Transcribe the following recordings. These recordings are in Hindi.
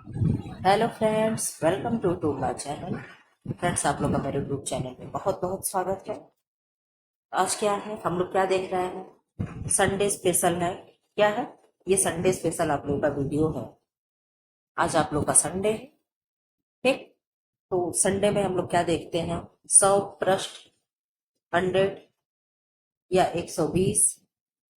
Hello friends, welcome to my channel. Friends, आप लोग का मेरे यूट्यूब चैनल में बहुत बहुत स्वागत है। आज क्या है, हम लोग क्या देख रहे हैं? संडे स्पेशल है। क्या है ये? संडे स्पेशल आप लोग का वीडियो है। आज आप लोग का संडे है, ठीक? तो संडे में हम लोग क्या देखते हैं? 100 पृष्ठ, 100 या 120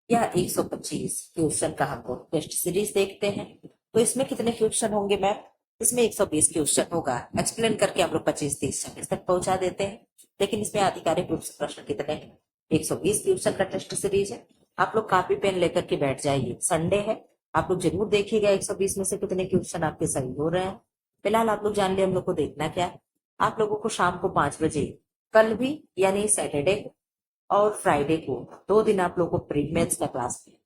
या 125 क्वेश्चन का हम लोग टेस्ट सीरीज देखते हैं। तो इसमें कितने क्वेश्चन होंगे मैम? इसमें 120 क्वेश्चन होगा। एक्सप्लेन करके हम लोग 25-30 सेकंड तक पहुंचा देते हैं। लेकिन इसमें आधिकारिक रूप से प्रश्न कितने हैं? 120 क्वेश्चन का टेस्ट सीरीज है। आप लोग कॉपी पेन लेकर के बैठ जाइए, संडे है। आप लोग जरूर देखिएगा 120 में से कितने क्वेश्चन आपके सही हो रहे हैं। फिलहाल आप लोग जान लिया हम लोग को देखना क्या है। आप लोगों को शाम को 5 बजे, कल भी यानी सैटरडे और फ्राइडे को 2 दिन आप लोगों को प्री मेंस का क्लास है।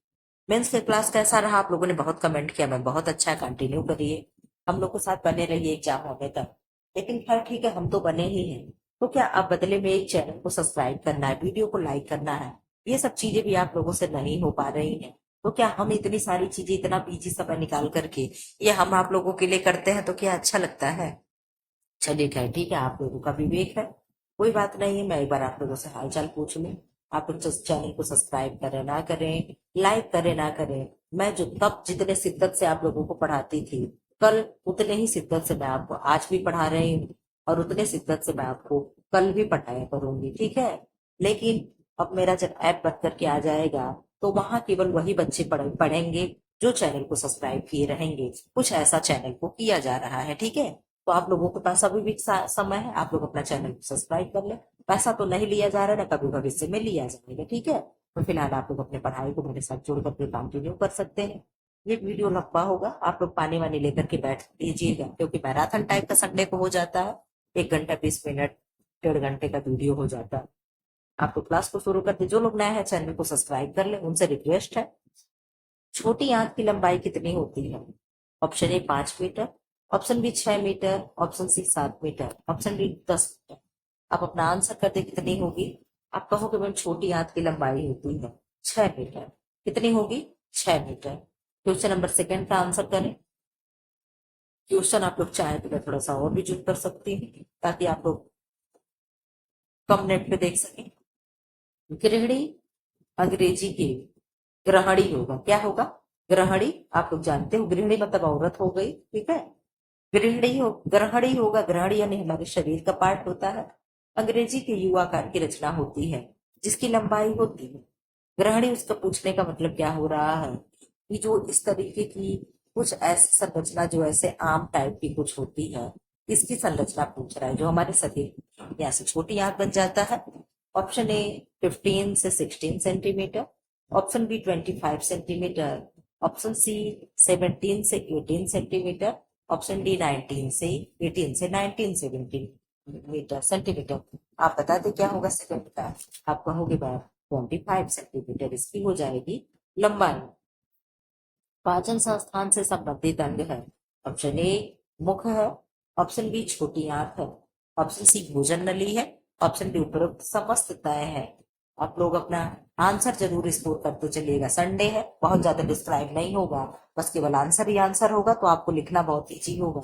मेंस का क्लास कैसा रहा? आप लोगों ने बहुत कमेंट किया, मैं बहुत अच्छा है, कंटिन्यू करिए, हम लोग के साथ बने रहिए एग्जाम होने तक। लेकिन खैर ठीक है, हम तो बने ही हैं। तो क्या आप बदले में एक चैनल को सब्सक्राइब करना है, वीडियो को लाइक करना है, ये सब चीजें भी आप लोगों से नहीं हो पा रही हैं। तो क्या हम इतनी सारी चीजें इतना बीजी समय निकाल करके ये हम आप लोगों के लिए करते हैं, तो क्या अच्छा लगता है? चलिए खैर ठीक है, आप लोगों का विवेक है, कोई बात नहीं है। मैं एक बार आप लोगों से हालचाल पूछ लूं। आप लोग चैनल को सब्सक्राइब करें ना करें, लाइक करें ना करें, मैं जो तब जितने शिद्दत से आप लोगों को पढ़ाती थी, कल उतने ही शिद्दत से मैं आपको आज भी पढ़ा रही हूँ, और उतने शिद्दत से मैं आपको कल भी पढ़ाया करूंगी, ठीक है? लेकिन अब मेरा जब ऐप बंद करके आ जाएगा, तो वहां केवल वही बच्चे पढ़ेंगे जो चैनल को सब्सक्राइब किए रहेंगे। कुछ ऐसा चैनल को किया जा रहा है, ठीक है? तो आप लोगों के पास अभी भी समय है, आप लोग अपना चैनल को सब्सक्राइब कर ले। पैसा तो नहीं लिया जा रहा है, ना कभी भविष्य में लिया जाएगा, ठीक है? तो फिलहाल आप लोग अपने पढ़ाई को मेरे साथ जोड़ करके कंटिन्यू कर सकते हैं। ये वीडियो लंबा होगा, आप लोग पानी वानी लेकर के बैठ लीजिएगा, क्योंकि मैराथन टाइप का संडे को हो जाता है। 1 घंटा 20 मिनट, 1.5 घंटे का वीडियो हो जाता है। आप लोग क्लास को शुरू कर दे। जो लोग नए हैं चैनल को सब्सक्राइब कर ले, उनसे रिक्वेस्ट है। छोटी आंत की लंबाई कितनी होती है? Option A 5 metre, option B 6 metre, option C 7 metre, option D 10 metre. आप अपना आंसर कर दे, कितनी होगी? आप कहोगे मैम छोटी आंत की लंबाई होती है 6 मीटर। कितनी होगी? 6 मीटर। क्वेश्चन नंबर सेकंड का आंसर करें। क्वेश्चन आप लोग चाहे तो मैं थोड़ा सा और भी जुड़ कर सकती हूँ, ताकि आप लोग कम नेट पे देख सकें। गृहिणी अंग्रेजी की ग्रहणी होगा, क्या होगा? ग्रहणी। आप लोग जानते हो गृहिणी मतलब औरत हो गई, ठीक है? गृहिणी हो, ग्रहणी होगा। ग्रहणी यानी हमारे शरीर का पार्ट होता है। अंग्रेजी के युवा आकार की रचना होती है जिसकी लंबाई होती है। ग्रहणी, उसका पूछने का मतलब क्या हो रहा है कि जो इस तरीके की कुछ ऐसी संरचना जो ऐसे आम टाइप की कुछ होती है, इसकी संरचना पूछ रहा है जो हमारे शरीर, यहाँ से छोटी आंत बन जाता है। ऑप्शन ए 15 से 16 centimetre, option B 25 centimetre, option C 17 से 18 सेंटीमीटर, ऑप्शन डी 19 से 18 सेंटीमीटर। आप बता दें क्या होगा सेकंड का? आप कहोगे बार 25 सेंटीमीटर इसकी हो जाएगी लंबाई। पाचन संस्थान से संबंधित अंग है। ऑप्शन ए मुख है, ऑप्शन बी छोटी आंत है, ऑप्शन सी भोजन नली है, ऑप्शन डी उपरोक्त समस्त तय है। आप लोग अपना आंसर जरूर स्कोर करते चलिएगा। संडे है, बहुत ज्यादा डिस्क्राइब नहीं होगा, बस केवल आंसर ही आंसर होगा, तो आपको लिखना बहुत ईजी होगा।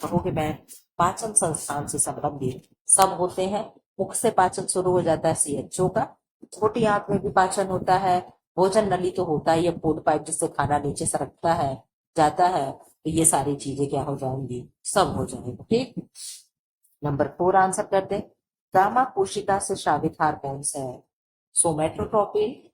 कहोगे मैं पाचन संस्थान से संबंधित सब होते हैं। मुख से पाचन शुरू हो जाता है सीएचओ का। छोटी आंत में भी पाचन होता है। भोजन नली तो होता ही है, फूड पाइप जिससे खाना नीचे सरकता है, जाता है। तो ये सारी चीजें क्या हो जाएंगी? सब हो जाएंगी, ठीक। नंबर 4 आंसर कर दे। गामा कोशिका से स्रावित हार्मोन है सोमेटोट्रोपिन,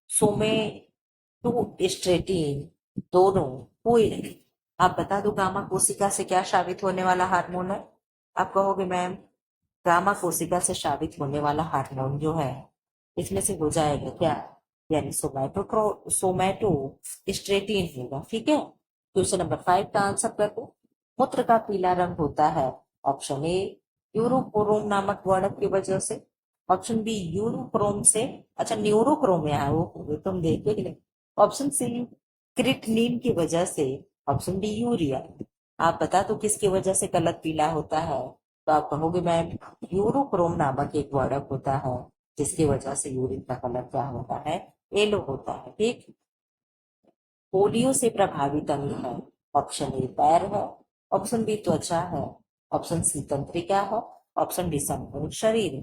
सोमेटोस्टेटिन, दोनों, कोई नहीं। आप बता दो गामा कोशिका से क्या स्रावित होने वाला हार्मोन है? आप कहोगे मैम गामा कोशिका से स्रावित होने वाला हार्मोन जो है, इसमें से हो जाएगा क्या? यानी सोमैटो स्ट्रेटिन होगा, ठीक है? क्वेश्चन नंबर 5 का आंसर कर दो। मूत्र का पीला रंग होता है। ऑप्शन ए यूरोक्रोम नामक वर्णक की वजह से, ऑप्शन बी यूरोक्रोम से, अच्छा न्यूरोक्रोम है वो तुम देखो कि नहीं। ऑप्शन सी क्रिटनिन की वजह से, ऑप्शन डी यूरिया। आप बता दो किसकी वजह से कलर पीला होता है? तो आप कहोगे मैम यूरोक्रोम नामक एक वर्णक होता है जिसकी वजह से यूरिन का कलर क्या होता है? येलो होता है, ठीक। पोलियो से प्रभावित अंग है। ऑप्शन ए पैर है, ऑप्शन बी त्वचा है, ऑप्शन सी तंत्रिका है, ऑप्शन डी संपूर्ण शरीर है।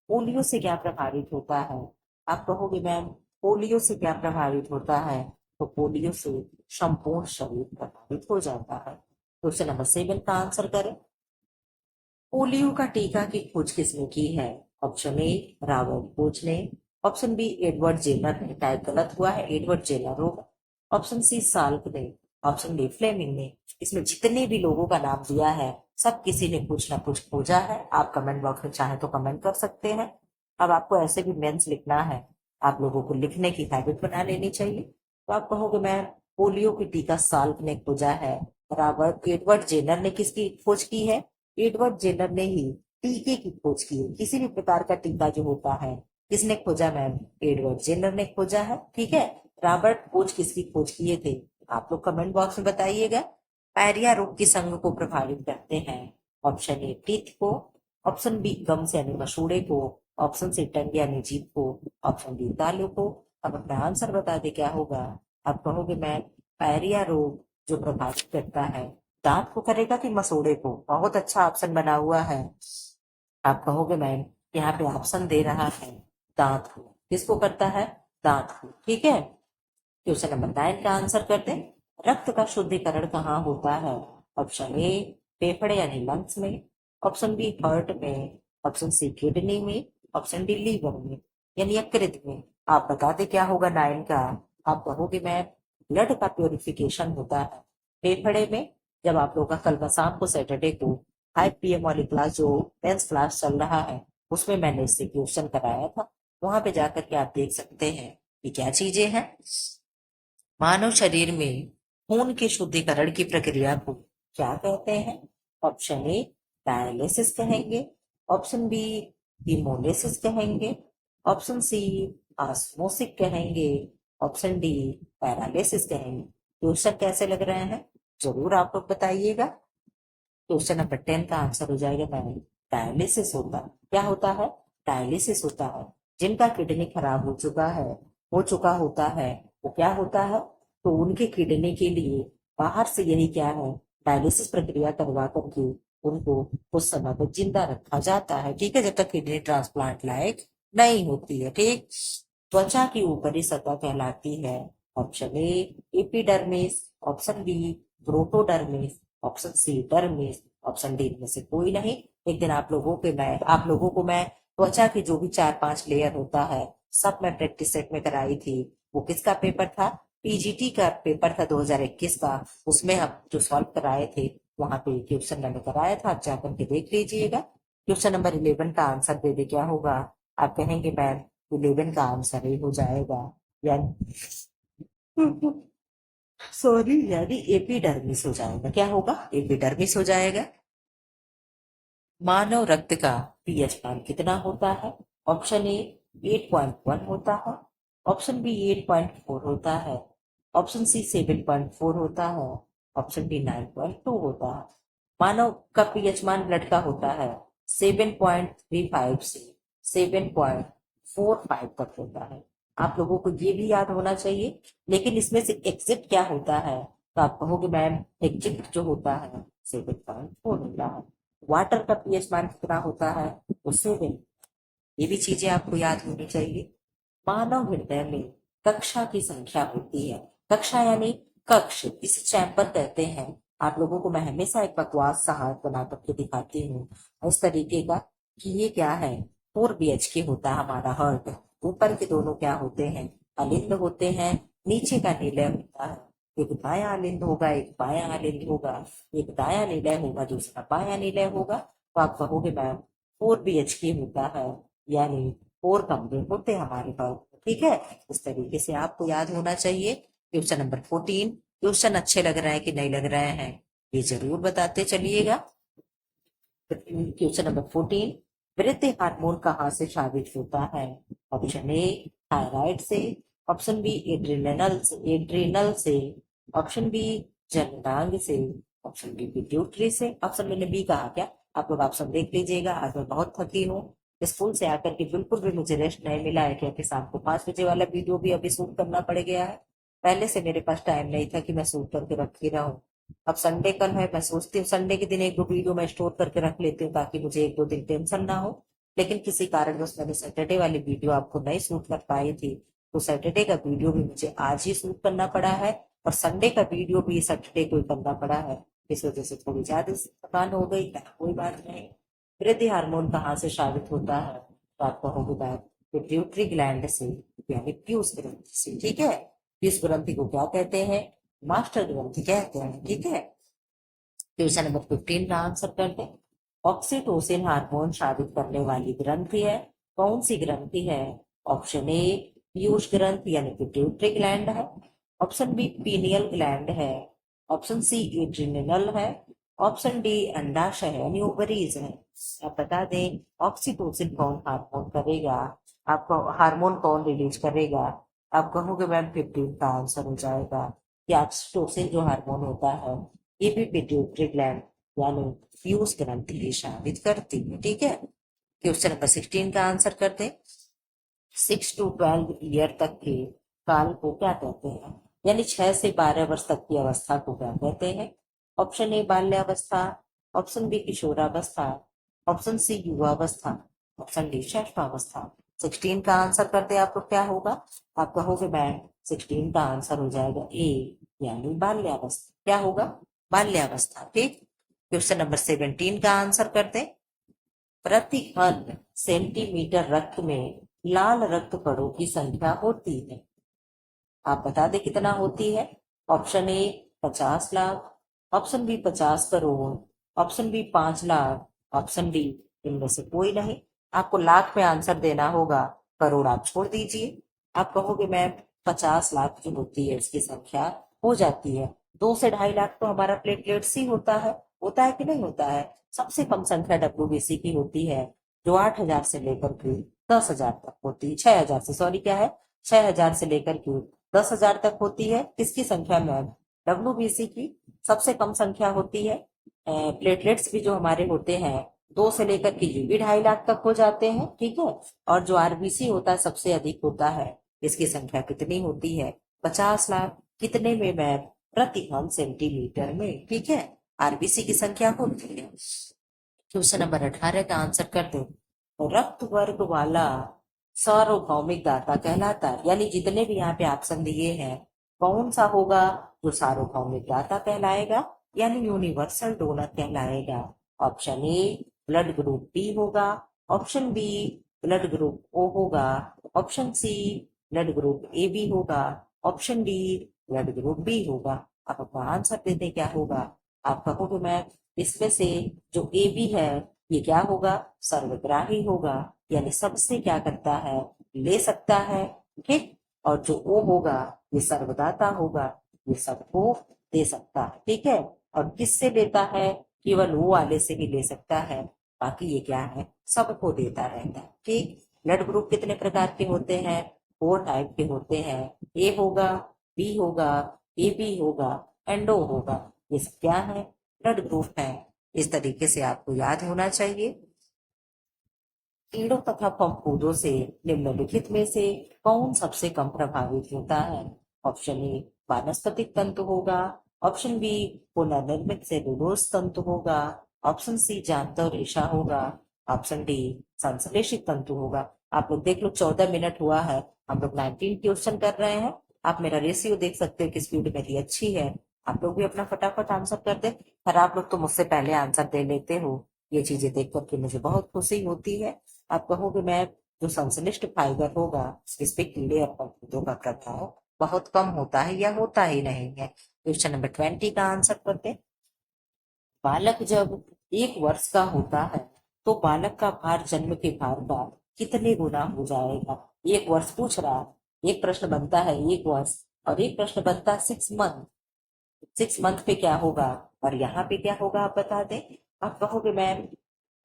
पोलियो से क्या प्रभावित होता है? आप कहोगे मैम पोलियो से क्या प्रभावित होता है? तो पोलियो से संपूर्ण शरीर प्रभावित हो जाता है। क्वेश्चन नंबर 7 का आंसर करें। पोलियो का टीका की खोज किसने की है? ऑप्शन ए रॉबर्ट कोच ने, ऑप्शन बी एडवर्ड जेनर ने, टाइप गलत हुआ है, एडवर्ड जेनर होगा, ऑप्शन सी साल्क ने, ऑप्शन डी फ्लेमिंग ने। इसमें जितने भी लोगों का नाम दिया है सब किसी ने कुछ ना कुछ खोजा है। आप कमेंट बॉक्स में चाहे तो कमेंट कर सकते हैं। अब आपको ऐसे भी मेंस लिखना है, आप लोगों को लिखने की हैबिट बना लेनी चाहिए। तो आप कहोगे मैम पोलियो की टीका साल्क ने खोजा है, रॉबर्ट एडवर्ड जेनर ने किसकी खोज की है? एडवर्ड जेनर ने ही टीके की खोज की है। किसी भी प्रकार का टीका जो होता है किसने खोजा मैम? एडवर्ड जेनर ने खोजा है। ठीक है, रॉबर्ट कोच किसकी खोज किए थे? आप लोग कमेंट बॉक्स में बताइएगा। पायरिया रोग की संघ को प्रभावित करते हैं। ऑप्शन ए टीथ को, ऑप्शन बी गम्स यानी मसूड़े को, ऑप्शन सी टंग यानी जीभ को, ऑप्शन डी तालू को। अब अपना आंसर बता दे क्या होगा। आप कहोगे मैम पायरिया रोग जो प्रभावित करता है दांत को करेगा कि मसूड़े को? बहुत अच्छा ऑप्शन बना हुआ है। आप कहोगे मैम यहाँ पे ऑप्शन दे रहा है दांत को। किसको करता है? दांत को। ठीक है, क्वेश्चन नंबर 9 का आंसर करते हैं। रक्त का शुद्धिकरण कहाँ होता है? ऑप्शन ए फेफड़े यानी लंग्स में, ऑप्शन बी हार्ट में, ऑप्शन सी किडनी में, ऑप्शन डी लीवर में यानी यकृत में। आप बता दे क्या होगा 9 का। आप कहोगे मैम ब्लड का प्योरिफिकेशन होता है फेफड़े में। जब आप लोग का कल शाम को सैटरडे को 5 PM वाली क्लास जो मेंस क्लास चल रहा है उसमें मैंने इससे क्वेश्चन कराया था, वहां पे जाकर के आप देख सकते हैं कि क्या चीजें हैं। मानव शरीर में खून के शुद्धिकरण की प्रक्रिया को क्या कहते हैं? ऑप्शन ए डायलिसिस कहेंगे, ऑप्शन बी हीमोलिसिस कहेंगे, ऑप्शन सी ऑस्मोसिस कहेंगे, ऑप्शन डी पैरालिसिस कहेंगे। क्वेश्चन कैसे लग रहे हैं जरूर आप लोग बताइएगा। क्वेश्चन नंबर 10 का आंसर हो जाएगा मैम डायलिसिस होता है। क्या होता है? डायलिसिस होता है। जिनका किडनी खराब हो चुका होता है वो क्या होता है? तो उनके किडनी के लिए बाहर से यही क्या है डायलिसिस प्रक्रिया करवा करके उनको कुछ समय तक जिंदा रखा जाता है। ठीक है, जब तक किडनी ट्रांसप्लांट लायक नहीं होती है। ठीक, त्वचा की ऊपरी सतह कहलाती है option A epidermis, option B protodermis, option C dermis, option D में से कोई नहीं। एक दिन आप लोगों को मैं त्वचा के जो भी 4-5 लेयर होता है सब मैं प्रैक्टिस सेट में कराई थी। वो किसका पेपर था? पीजीटी का पेपर था 2021 का। उसमें हम जो सॉल्व कराए थे वहां पे क्वेश्चन मैंने कराया था, आप जाकर के देख लीजिएगा। क्वेश्चन नंबर 11 का आंसर दे दे क्या होगा। आप कहेंगे मैम 11 का आंसर ही हो जाएगा यानी सॉरी यानी एपिडर्मिस हो जाएगा। क्या होगा? एपिडर्मिस हो जाएगा। मानव रक्त का पीएच मान कितना होता है? ऑप्शन ए 8.1 होता है, ऑप्शन बी 8.4 होता है, ऑप्शन सी 7.4 होता है, ऑप्शन डी 9.2 होता है। मानव का पीएच मान ब्लड का होता है 7.35 से 7.45 तक होता है। आप लोगों को ये भी याद होना चाहिए। लेकिन इसमें से एग्जिट क्या होता है? तो आप कहोगे मैम एग्जिट जो होता है 7.4 होता है। वाटर का पीएच मान कितना होता है? तो 7। ये भी चीजें आपको याद होनी चाहिए। मानव हृदय में कक्षा की संख्या होती है। कक्षा यानी कक्ष, इसे चैम्बर कहते हैं। आप लोगों को मैं हमेशा एक बकवास सा हाथ बना करके दिखाती हूँ इस तरीके का कि ये क्या है 4 BHK होता है हमारा हार्ट। ऊपर के दोनों क्या होते हैं? अलिंद होते हैं। नीचे का निलय होता है। एक दायां अलिंद होगा, एक बायां अलिंद होगा, एक दायां निलय होगा, दूसरा बायां निलय होगा। तो आप कहोगे मैम 4 BHK होता है यानी 4 कमरे होते हैं हमारे पास। ठीक है, इस तरीके से आपको याद होना चाहिए। Question number 14। क्वेश्चन अच्छे लग रहे हैं कि नहीं लग रहे हैं ये जरूर बताते चलिएगा। क्वेश्चन नंबर 14, वृद्धि हार्मोन कहाँ से साबित होता है? ऑप्शन ए थायराइड से, ऑप्शन बी एड्रिनल से, ऑप्शन बी जननांग से, ऑप्शन बी पिट्यूटरी से। ऑप्शन मैंने बी कहा क्या? आप लोग ऑप्शन देख लीजिएगा। आज मैं बहुत थकी हूँ, स्कूल से आकर के बिल्कुल भी मुझे रेस्ट नहीं मिला है क्योंकि शाम को 5 बजे वाला वीडियो भी अभी शूट करना पड़ गया है। पहले से मेरे पास टाइम नहीं था कि मैं शूट करके रख ही रहूं। अब संडे कल है, मैं सोचती हूँ संडे के दिन एक दो वीडियो मैं स्टोर करके रख लेती हूँ ताकि मुझे एक दो दिन टेंशन ना हो। लेकिन किसी कारणवश मैंने सैटरडे वाली वीडियो आपको नहीं शूट कर पाई थी, तो सैटरडे का वीडियो भी मुझे आज ही शूट करना पड़ा है, और संडे का वीडियो भी सैटरडे को ही करना पड़ा है। इस वजह से थोड़ी ज्यादा थकान हो गई है, कोई बात नहीं। वृद्धि हार्मोन कहाँ से साबित होता है, तो आपको होगा पिट्यूटरी ग्लैंड से, यानी पीयूष ग्रंथि से। ठीक है, पीयूष ग्रंथि को क्या कहते हैं, मास्टर ग्रंथि कहते हैं। ठीक है, क्वेश्चन नंबर 15 का आंसर करते हैं। ऑक्सीटोसिन हार्मोन साबित करने वाली ग्रंथि है, कौन सी ग्रंथि है? ऑप्शन ए पीयूष ग्रंथि यानी पिट्यूटरी ग्लैंड है, ऑप्शन बी पीनियल ग्लैंड है, ऑप्शन सी एड्रिनल है, ऑप्शन डी अंडाशय है यानी ओवरीज है। आप बता दें ऑक्सीटोसिन कौन हार्मोन करेगा, आपको हार्मोन कौन रिलीज करेगा? आप कहोगे मैम 15 का आंसर हो जाएगा कि ऑक्सीटोसिन जो हार्मोन होता है ये भी पिट्यूटरी ग्लैंड यानी पीयूष ग्रंथि ही साबित करती है। ठीक है, क्वेश्चन नंबर 16 का आंसर करते हैं। 6 to 12 ईयर तक के काल को क्या कहते हैं, यानी 6 से 12 वर्ष तक की अवस्था को क्या कहते हैं? ऑप्शन ए बाल्यावस्था, ऑप्शन बी किशोरावस्था, ऑप्शन सी युवावस्था, ऑप्शन डी श्रेष्ठावस्था। 16 का आंसर करते आप लोग क्या होगा? आप कहोगे मैम 16 का आंसर हो जाएगा ए यानी बाल्यावस्था। क्या होगा? बाल्यावस्था। ठीक, क्वेश्चन नंबर 17 का आंसर करते हैं। प्रति घन सेंटीमीटर रक्त में लाल रक्त कणों की संख्या होती है, आप बता दें कितना होती है? Option A 50 lakh, option B 50 crore, option B 5 lakh, option D इनमें से कोई नहीं। आपको लाख में आंसर देना होगा, करोड़ आप छोड़ दीजिए। आप कहोगे मैम 50 लाख जो होती है इसकी संख्या हो जाती है, 2 से 2.5 लाख तो हमारा प्लेटलेट्स ही होता है कि नहीं होता है? सबसे कम संख्या डब्ल्यूबीसी की होती है, जो 8,000 से लेकर के 10,000 तक होती है, 6,000 से, सॉरी क्या है, 6,000 से लेकर के 10,000 तक होती है। किसकी संख्या मैम? डब्ल्यूबीसी की सबसे कम संख्या होती है। प्लेटलेट्स भी जो हमारे होते हैं 2 से लेकर के ये भी 2.5 लाख तक हो जाते हैं। ठीक है, और जो आरबीसी होता है सबसे अधिक होता है, इसकी संख्या कितनी होती है? 50 लाख। कितने में मैम? प्रति घन सेंटीमीटर में। ठीक है, आरबीसी की संख्या होती है। क्वेश्चन नंबर 18 का आंसर कर दो। रक्त वर्ग वाला सार्वभौमिक दाता कहलाता है, यानी जितने भी यहाँ पे ऑप्शन दिए हैं कौन सा होगा जो सार्वभौमिक दाता कहलाएगा, यानी यूनिवर्सल डोनर कहलाएगा? Option A blood group B होगा, option B blood group O होगा, option C blood group A B होगा, option D blood group B होगा। आप अपना आंसर देते क्या होगा? आप कहोगे मैं इसमें से जो ए बी है ये क्या होगा? सर्वग्राही होगा, यानी सबसे क्या करता है, ले सकता है। ठीक, और जो ओ होगा ये सर्वदाता होगा, ये सबको दे सकता है। ठीक है, और किससे लेता है? केवल वो वाले से ही ले सकता है, बाकी ये क्या है, सबको देता रहता है। ठीक, ब्लड ग्रुप कितने प्रकार के होते हैं? 4 टाइप के होते हैं। ए होगा, बी होगा, ए बी होगा, एंड ओ होगा। ये सब क्या है? ब्लड ग्रुप है। इस तरीके से आपको याद होना चाहिए। कीड़ों तथा फफूंदों से निम्नलिखित में से कौन सबसे कम प्रभावित होता है? ऑप्शन ए वानस्पतिक तंतु होगा, ऑप्शन बी पुनर्निर्मित सेलुलोज तंतु होगा, ऑप्शन सी जानता और रेशा होगा, ऑप्शन डी संश्लेषित तंतु होगा। आप लोग देख लो 14 मिनट हुआ है, हम लोग 19 क्वेश्चन कर रहे हैं। आप मेरा रेशियो देख सकते हो कि स्पीड मेरी अच्छी है। आप लोग भी अपना फटाफट आंसर कर दे, पर आप लोग तो मुझसे पहले आंसर दे लेते हो, ये चीजें देख करके मुझे बहुत खुशी होती है। आप कहोगे मैं जो संश्लिष्ट फाइबर होगा इस पे कीड़े और फफूंदों का प्रभाव बहुत कम होता है या होता ही नहीं है। क्वेश्चन नंबर 20 का आंसर करते। बालक जब 1 वर्ष का होता है तो बालक का भार जन्म के भार का कितने गुना हो जाएगा? 1 वर्ष पूछ रहा है, एक प्रश्न बनता है 1 वर्ष और एक प्रश्न बनता है 6 मंथ। 6 मंथ पे क्या होगा और यहाँ पे क्या होगा आप बता दें। आप कहोगे मैम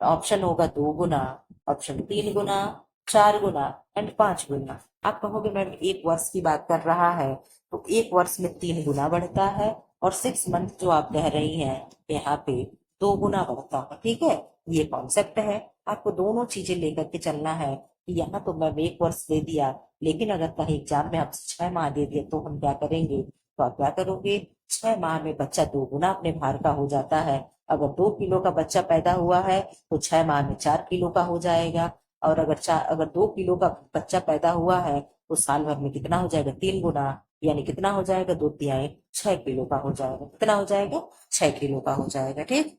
ऑप्शन होगा 2 गुना, ऑप्शन 3 गुना, 4 गुना एंड 5 गुना। आप कहोगे मैम 1 वर्ष की बात कर रहा है तो 1 वर्ष में 3 गुना बढ़ता है, और 6 मंथ जो आप कह रही हैं यहाँ पे 2 गुना बढ़ता है। ठीक है, ये कॉन्सेप्ट है, आपको दोनों चीजें लेकर के चलना है कि यहाँ तो मैम 1 वर्ष दे दिया, लेकिन अगर कहीं एग्जाम में आपसे 6 माह दे दिया तो हम क्या करेंगे, तो आप क्या करोगे, 6 माह में बच्चा 2 गुना अपने भार का हो जाता है। अगर 2 किलो का बच्चा पैदा हुआ है तो 6 माह में 4 किलो का हो जाएगा। और अगर 2 किलो का बच्चा पैदा हुआ है तो साल भर में कितना हो जाएगा, 3 गुना, यानी कितना हो जाएगा, 2 तिहाई 6 किलो का हो जाएगा। कितना हो जाएगा, 6 किलो का हो जाएगा। ठीक,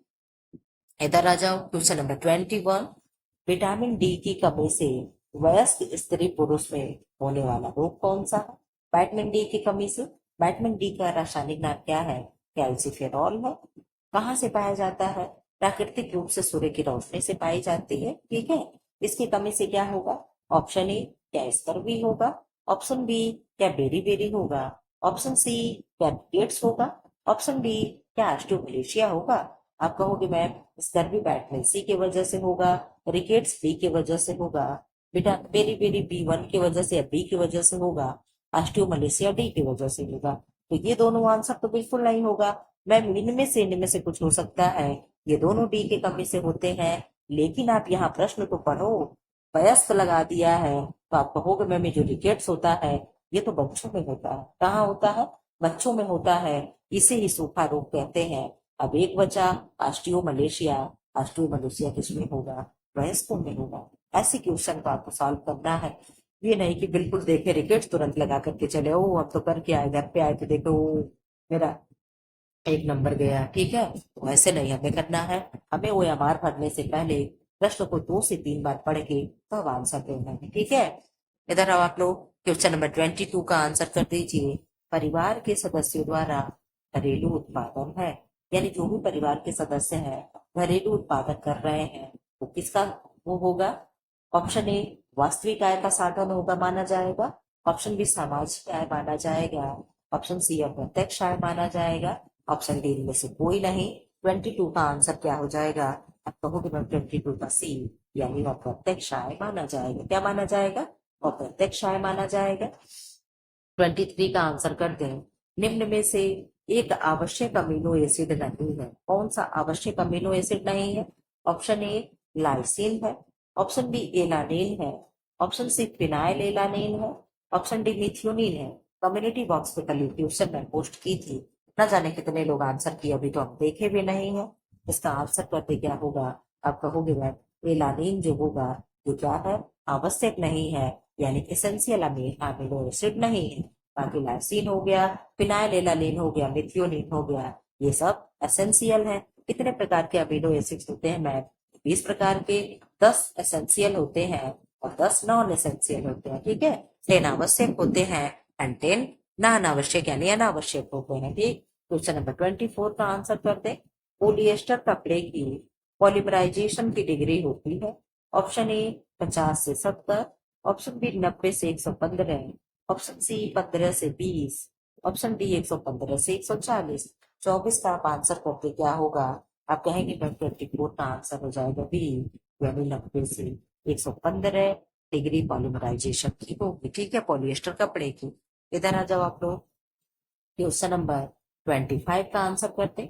इधर आ जाओ, क्वेश्चन नंबर 21। विटामिन डी की कमी से वयस्क स्त्री पुरुष में होने वाला रोग कौन सा है? विटामिन डी की कमी से, विटामिन डी का रासायनिक नाम क्या है? कैल्सिफेरॉल है। कहाँ से पाया जाता है? प्राकृतिक रूप से सूर्य की रोशनी से पाई जाती है। ठीक है, इसकी कमी से क्या होगा? ऑप्शन ए, क्या स्कर्वी होगा? ऑप्शन बी, क्या बेरी बेरी होगा? ऑप्शन सी, क्या गेट्स होगा? ऑप्शन डी, क्या ऑस्टियोमलेशिया होगा? आप कहोगे मैम स्कर्वी विटामिन सी की वजह से होगा, रिकेट्स बी की वजह से होगा, बेटा बेरी बेरी B1 की वजह से या बी की वजह से होगा, ऑस्टियोमलेशिया डी की वजह से होगा। तो ये दोनों आंसर तो बिल्कुल नहीं होगा मैम, इनमें से कुछ हो सकता है। ये दोनों डी की कमी से होते हैं, लेकिन आप यहाँ प्रश्न तो पढ़ो, वयस्क लगा दिया है तो आप कहोगे मैम ये जो रिकेट्स होता है ये तो बच्चों में होता है। कहाँ होता है? बच्चों में होता है, इसे ही सूखा रोग कहते हैं। अब एक बचा ऑस्टियोमलेशिया। ऑस्टियोमलेशिया किसमें होगा? वयस्कों में होगा। ऐसे क्वेश्चन को आपको सॉल्व करना है, ये नहीं कि बिल्कुल देखे रिकेट्स तुरंत लगा करके चले, ओ अब तो करके आए, घर पे आए तो देखो मेरा 1 नंबर गया। ठीक है, तो ऐसे नहीं हमें करना है, हमें वो एमआर भरने से पहले प्रश्न को 2 से 3 बार पढ़ के तब आंसर देना है। ठीक है, इधर आओ आप लोग, क्वेश्चन नंबर 22 का आंसर कर दीजिए। परिवार के सदस्यों द्वारा घरेलू उत्पादन है, यानी जो भी परिवार के सदस्य हैं घरेलू उत्पादन कर रहे हैं वो किसका वो होगा? ऑप्शन ए, वास्तविक आय का साधन होगा माना जाएगा। ऑप्शन बी, सामाजिक आय माना जाएगा। ऑप्शन सी, अप्रत्यक्ष आय माना जाएगा। ऑप्शन डी, इनमें से कोई नहीं। 22 का आंसर क्या हो जाएगा? आप कहोगे मैम 22 का सी, यानी अप्रत्यक्ष आय माना जाएगा। क्या माना जाएगा? अप्रत्यक्ष आय माना जाएगा। 23 का आंसर कर दें, निम्न में से एक आवश्यक अमीनो एसिड नहीं है। कौन सा आवश्यक अमीनो एसिड नहीं है? ऑप्शन ए, लाइसिन है। ऑप्शन बी, एलानिन है। ऑप्शन सी, फिनाइल एलानिन है। ऑप्शन डी, मिथ्योनिन है। कम्युनिटी बॉक्स पे कल ट्यूशन में पोस्ट की थी, न जाने कितने लोग आंसर किए, अभी तो हम देखे भी नहीं है। इसका आंसर करते क्या होगा? आप कहोगे मैम एलानिन जो होगा जो क्या है, आवश्यक नहीं है, यानी एसेंशियल अमीनो एसिड नहीं है। बाकी लाइसिन हो गया, फिनाइल एलानिन हो गया, मिथियोनिन हो गया, ये सब एसेंशियल है। कितने प्रकार के अमीनो एसिड्स होते हैं मैम? 20 प्रकार के। 10 एसेंशियल होते हैं और 10 नॉन एसेंशियल होते हैं। ठीक है, 10 आवश्यक होते हैं एंड 10 नॉन आवश्यक यानी अनावश्यक होते हैं। ठीक, क्वेश्चन नंबर 24 का आंसर करते। पोलिएस्टर कपड़े की पॉलीमराइजेशन की डिग्री होती है। ऑप्शन ए, 50 से 70। ऑप्शन बी, 90 से 115। ऑप्शन सी, 15 से 20। ऑप्शन डी, 115 से 140। 24 का आप आंसर करते क्या होगा? आप कहेंगे मैम 24 का आंसर हो जाएगा बी, यानी 90 से 115 डिग्री पॉलीमराइजेशन की होगी। ठीक है, पॉलिएस्टर कपड़े की। इधर आ जाओ आप लोग, क्वेश्चन नंबर 25 का आंसर करते।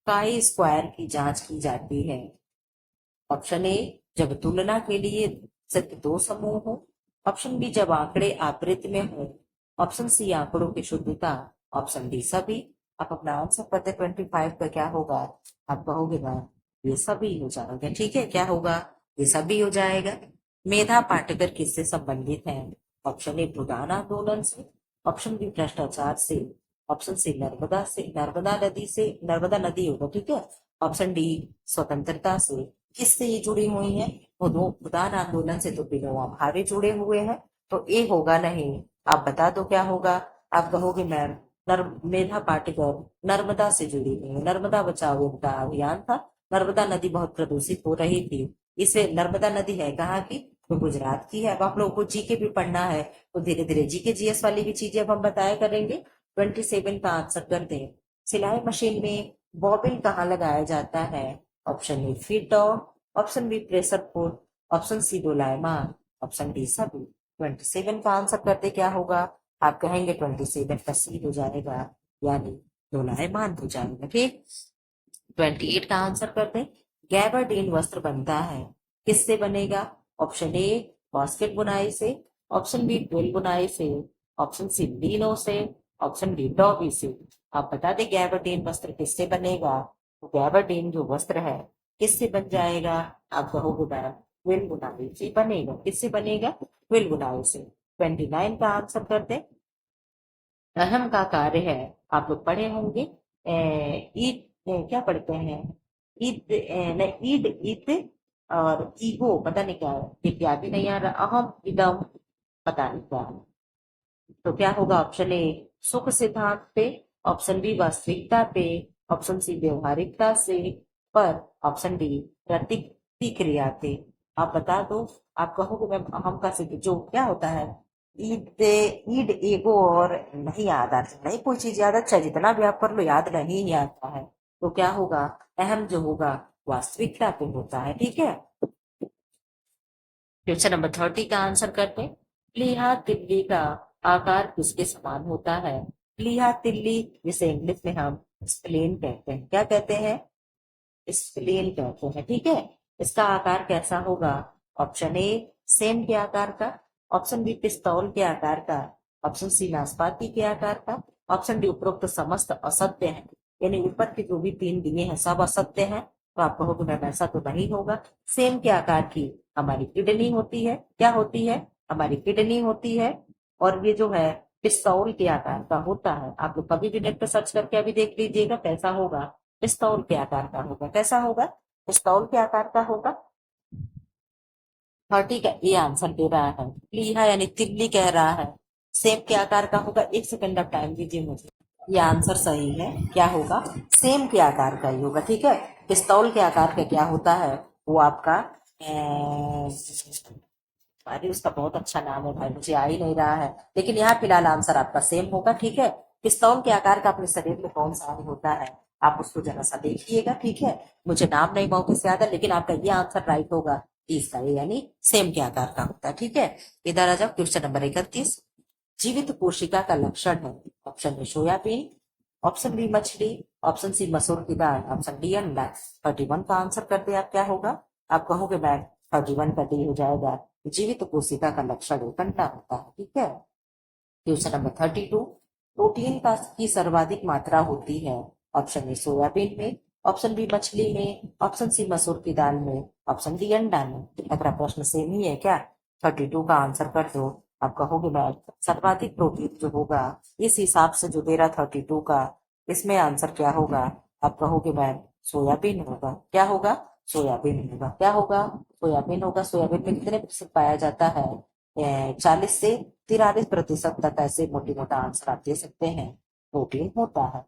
काई स्क्वायर की जांच की जाती है। ऑप्शन ए, जब तुलना के लिए सिर्फ 2 समूह हो। ऑप्शन बी, जब आंकड़े आवृत्त में हो। ऑप्शन सी, आंकड़ों की शुद्धता। ऑप्शन डी, सभी। आप अपना आंसर करते 25 का क्या होगा? आप कहोगे मैम ये सभी हो जाएगा। ठीक है, क्या होगा? ये सभी हो जाएगा। मेधा पाटकर किससे संबंधित है? ऑप्शन ए, भूदान आंदोलन से। ऑप्शन बी, भ्रष्टाचार से। ऑप्शन सी, नर्मदा से, नर्मदा नदी से, नर्मदा नदी होगा। ठीक है। ऑप्शन डी, स्वतंत्रता से। किससे ये जुड़ी हुई है? वो दो भूदान आंदोलन से तो विनोबा भावे जुड़े हुए हैं, तो ए होगा नहीं। आप बता दो क्या होगा? आप कहोगे मैम मेधा पाटकर नर्मदा से जुड़ी हुई है, नर्मदा बचाओ उनका अभियान था। नर्मदा नदी बहुत प्रदूषित हो रही थी, इसे नर्मदा नदी है कहाँ की? तो गुजरात की है। अब आप लोगों को जीके भी पढ़ना है तो धीरे धीरे जीके जीएस वाली भी चीजें अब हम बताया करेंगे। 27 का आंसर कर दें। सिलाई मशीन में बॉबिन कहाँ लगाया जाता है? Option A, feet down. Option B, pressure foot. Option C, दोलायमान। ऑप्शन डी, सभी। 27 का आंसर करते क्या होगा? आप कहेंगे 27 का सी हो जाएगा, यानी दोलायमान हो जाएगा। ठीक, 28 का आंसर कर दें। गैबरडीन वस्त्र बनता है, किससे बनेगा? ऑप्शन ए, बास्केट बुनाई से। ऑप्शन बी, ड्रिल बुनाई से। ऑप्शन सी, लीनो से। ऑप्शन डी डॉगी से। आप बता दें गैबरडीन वस्त्र किससे बनेगा? तो गैबरडीन जो वस्त्र है किससे बन जाएगा? आप कहोगे मैम विल बुनाई से बनेगा। किससे बनेगा? विल बुनाई से। 29 का आंसर कर दे। अहम का कार्य है, आप लोग पढ़े होंगे ईद, क्या पढ़ते हैं? ईद, नहीं ईद ईद और ईगो, पता नहीं क्या है, ये क्या भी नहीं आ रहा, अहम इदम, पता नहीं क्या है। तो क्या होगा? ऑप्शन ए सुख सिद्धांत पे, ऑप्शन बी वास्तविकता पे, ऑप्शन सी व्यवहारिकता से, पर ऑप्शन डी प्रतिक्रिया पे। आप बता दो। आप कहोगे मैम अहम का सिद्ध जो क्या होता है? ईद, ईड ईगो और नहीं याद आता, नहीं कोई चीज याद अच्छा जितना भी आप कर लो याद नहीं ही आता है। तो क्या होगा? अहम जो होगा वास्तविकता पे होता है। ठीक है। क्वेश्चन नंबर 30 का आंसर करते हैं। प्लीहा तिल्ली का आकार किसके समान होता है? प्लीहा तिल्ली जिसे इंग्लिश में हम स्प्लेन कहते हैं। क्या कहते हैं? स्प्लेन कहते हैं। ठीक है। इसका आकार कैसा होगा? ऑप्शन ए सेम के आकार का, ऑप्शन बी पिस्तौल के आकार का, ऑप्शन सी नाशपाती के आकार का, ऑप्शन डी उपरोक्त समस्त असत्य है। यानी ऊपर के जो भी तीन दिए हैं सब असत्य हैं। तो आप कहोगे मैम ऐसा तो नहीं होगा। सेम के आकार की हमारी किडनी होती है। क्या होती है? हमारी किडनी होती है। और ये जो है पिस्तौल के आकार का होता है। आप लोग कभी भी नेट पे सर्च करके अभी देख लीजिएगा कैसा होगा। पिस्तौल के आकार का होगा। कैसा होगा? पिस्तौल के आकार का होगा। 30 का ये आंसर दे रहा है। प्लीहा यानी तिल्ली कह रहा है सेब के आकार का होगा। एक सेकंड आप टाइम दीजिए मुझे। ये आंसर सही है। क्या होगा? सेम के आकार का ही होगा। ठीक है। पिस्तौल के आकार का क्या होता है? वो आपका अरे उसका बहुत अच्छा नाम है भाई, मुझे आ ही नहीं रहा है। लेकिन यहाँ फिलहाल आंसर आपका सेम होगा। ठीक है। पिस्तौल के आकार का अपने शरीर में कौन सा अंग होता है? आप उसको जरा सा देखिएगा। ठीक है। मुझे नाम नहीं मौके से याद है, लेकिन आपका ये आंसर राइट होगा। 30 का ये यानी सेम के आकार का होता है। ठीक है। इधर आ जाओ। Question number 31। जीवित कोशिका का लक्षण है। Option A soybean, option B मछली, ऑप्शन सी मसूर की दाल, ऑप्शन डी अंडा। 31 का आंसर करते आप क्या होगा? आप कहोगे मैम 31 का डी हो जाएगा। जीवित कोशिका का लक्षण एक अंडा होता है। ठीक है। Question number 32। प्रोटीन का की सर्वाधिक मात्रा होती है। ऑप्शन ए सोयाबीन में, ऑप्शन बी मछली में, ऑप्शन सी मसूर की दाल में, ऑप्शन डी अंडा में। अगला प्रश्न सेम ही है क्या? 32 का आंसर कर दो। आप कहोगे मैम सर्वाधिक प्रोटीन जो होगा इस हिसाब से जो दे रहा 32 का, इसमें आंसर क्या होगा? आप कहोगे मैम सोयाबीन होगा। क्या होगा? सोयाबीन होगा। क्या होगा? सोयाबीन होगा। सोयाबीन में कितने प्रतिशत पाया जाता है? 40 से 43% तक ऐसे मोटी मोटा आंसर आप दे सकते हैं। प्रोटीन होता है।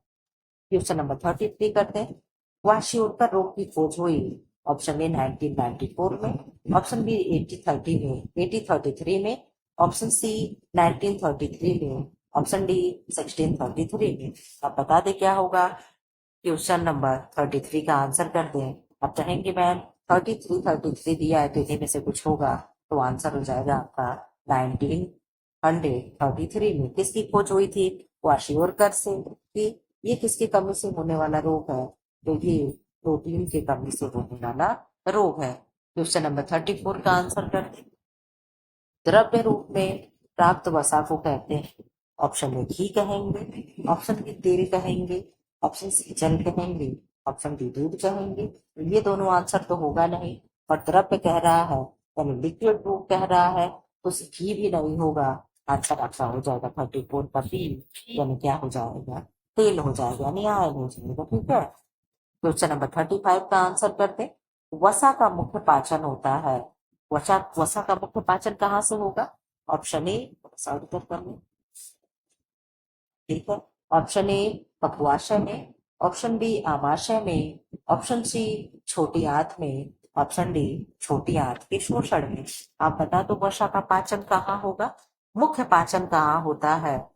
क्वेश्चन नंबर 33 करते हैं। क्वाशियोकर रोग की खोज हुई। ऑप्शन ए 1994 में, ऑप्शन बी 8030 में, 8033 में, ऑप्शन सी 1933 में, ऑप्शन डी 1633 में। आप बता दें क्या होगा? क्वेश्चन नंबर 33 का आंसर कर दें। आप चाहेंगे मैम 33 दिया है तो इन्हीं में से कुछ होगा। तो आंसर हो जाएगा आपका 1933 में। किसकी खोज हुई थी? क्वाशियोरकर से। कि ये किसकी कमी से होने वाला रोग है? तो ये प्रोटीन की कमी से होने वाला रोग है। क्वेश्चन नंबर 34 का आंसर कर दें। द्रव्य रूप में प्राप्त वसा को कहते हैं। ऑप्शन ए घी कहेंगे, ऑप्शन बी तेल कहेंगे, ऑप्शन सी जल कहेंगे, ऑप्शन डी दूध कहेंगे। ये दोनों आंसर तो होगा नहीं। और द्रव्य कह रहा है यानी लिक्विड रूप कह रहा है, तो घी भी नहीं होगा। आंसर आपका हो जाएगा 34 का बी, यानी क्या हो जाएगा? तेल हो जाएगा, यानी आयल हो जाएगा। ठीक है। क्वेश्चन नंबर 35 का आंसर करते। वसा का मुख्य पाचन होता है। वसा वसा का मुख्य पाचन कहाँ से होगा? ऑप्शन ए सॉल्व कर लें। ठीक है। ऑप्शन ए पक्वाशय में, ऑप्शन बी आमाशय में, ऑप्शन सी छोटी आंत में, ऑप्शन डी छोटी आंत के शोषण में। आप बता दो वसा का पाचन कहाँ होगा? मुख्य पाचन कहाँ होता है?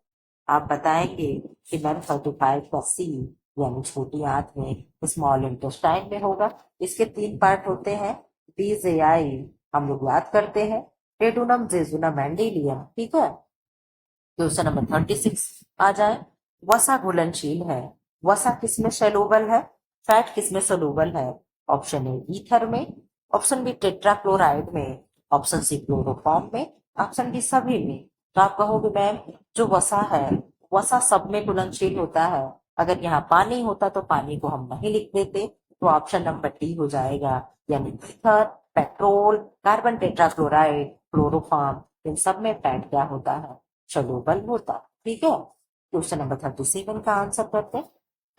आप बताएंगे कि मैम 35 का सी यानी छोटी आंत में, स्मॉल इंटेस्टाइन में होगा। इसके तीन पार्ट होते हैं। डीजेआई हम लोग याद करते हैं, टेडुनम जेजुनम एंडिलियम। ठीक है। क्वेश्चन नंबर 36 आ जाए। वसा घुलनशील है। वसा किसमें सॉल्युबल है? फैट किसमें सॉल्युबल है? ऑप्शन ए ईथर में, ऑप्शन बी टेट्राक्लोराइड में, ऑप्शन सी क्लोरोफॉर्म में, ऑप्शन डी सभी में। तो आप कहोगे मैम जो वसा है वसा सब में घुलनशील होता है। अगर यहाँ पानी होता तो पानी को हम नहीं लिख देते, तो ऑप्शन नंबर डी हो जाएगा। यानी ether, petrol, carbon tetrachloride, chloroform, इन सब में फैट क्या होता है, सॉल्युबल होता है। ठीक है, क्वेश्चन नंबर 37 का आंसर करते हैं।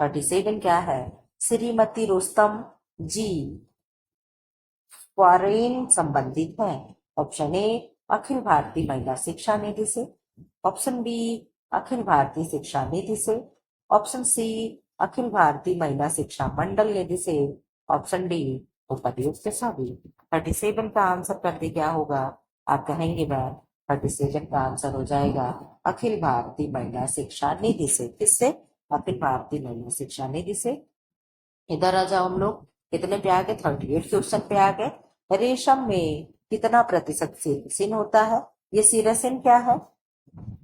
37 क्या है, श्रीमती रुस्तम जी फॉरेन संबंधित है। ऑप्शन ए अखिल भारतीय महिला शिक्षा निधि से, ऑप्शन बी अखिल भारतीय शिक्षा निधि से, ऑप्शन सी अखिल भारतीय महिला शिक्षा मंडल निधि से, ऑप्शन डी उपर्युक्त सभी। 37 का आंसर करते क्या होगा, आप कहेंगे मैम 37 का आंसर हो जाएगा अखिल भारतीय महिला शिक्षा निधि से। किससे, अखिल भारतीय महिला शिक्षा निधि से। इधर आ जाओ हम लोग, कितने पे आ गए, 38 क्वेश्चन पे आ गए। रेशम में कितना प्रतिशत सीरसिन होता है, ये सीरसिन क्या है,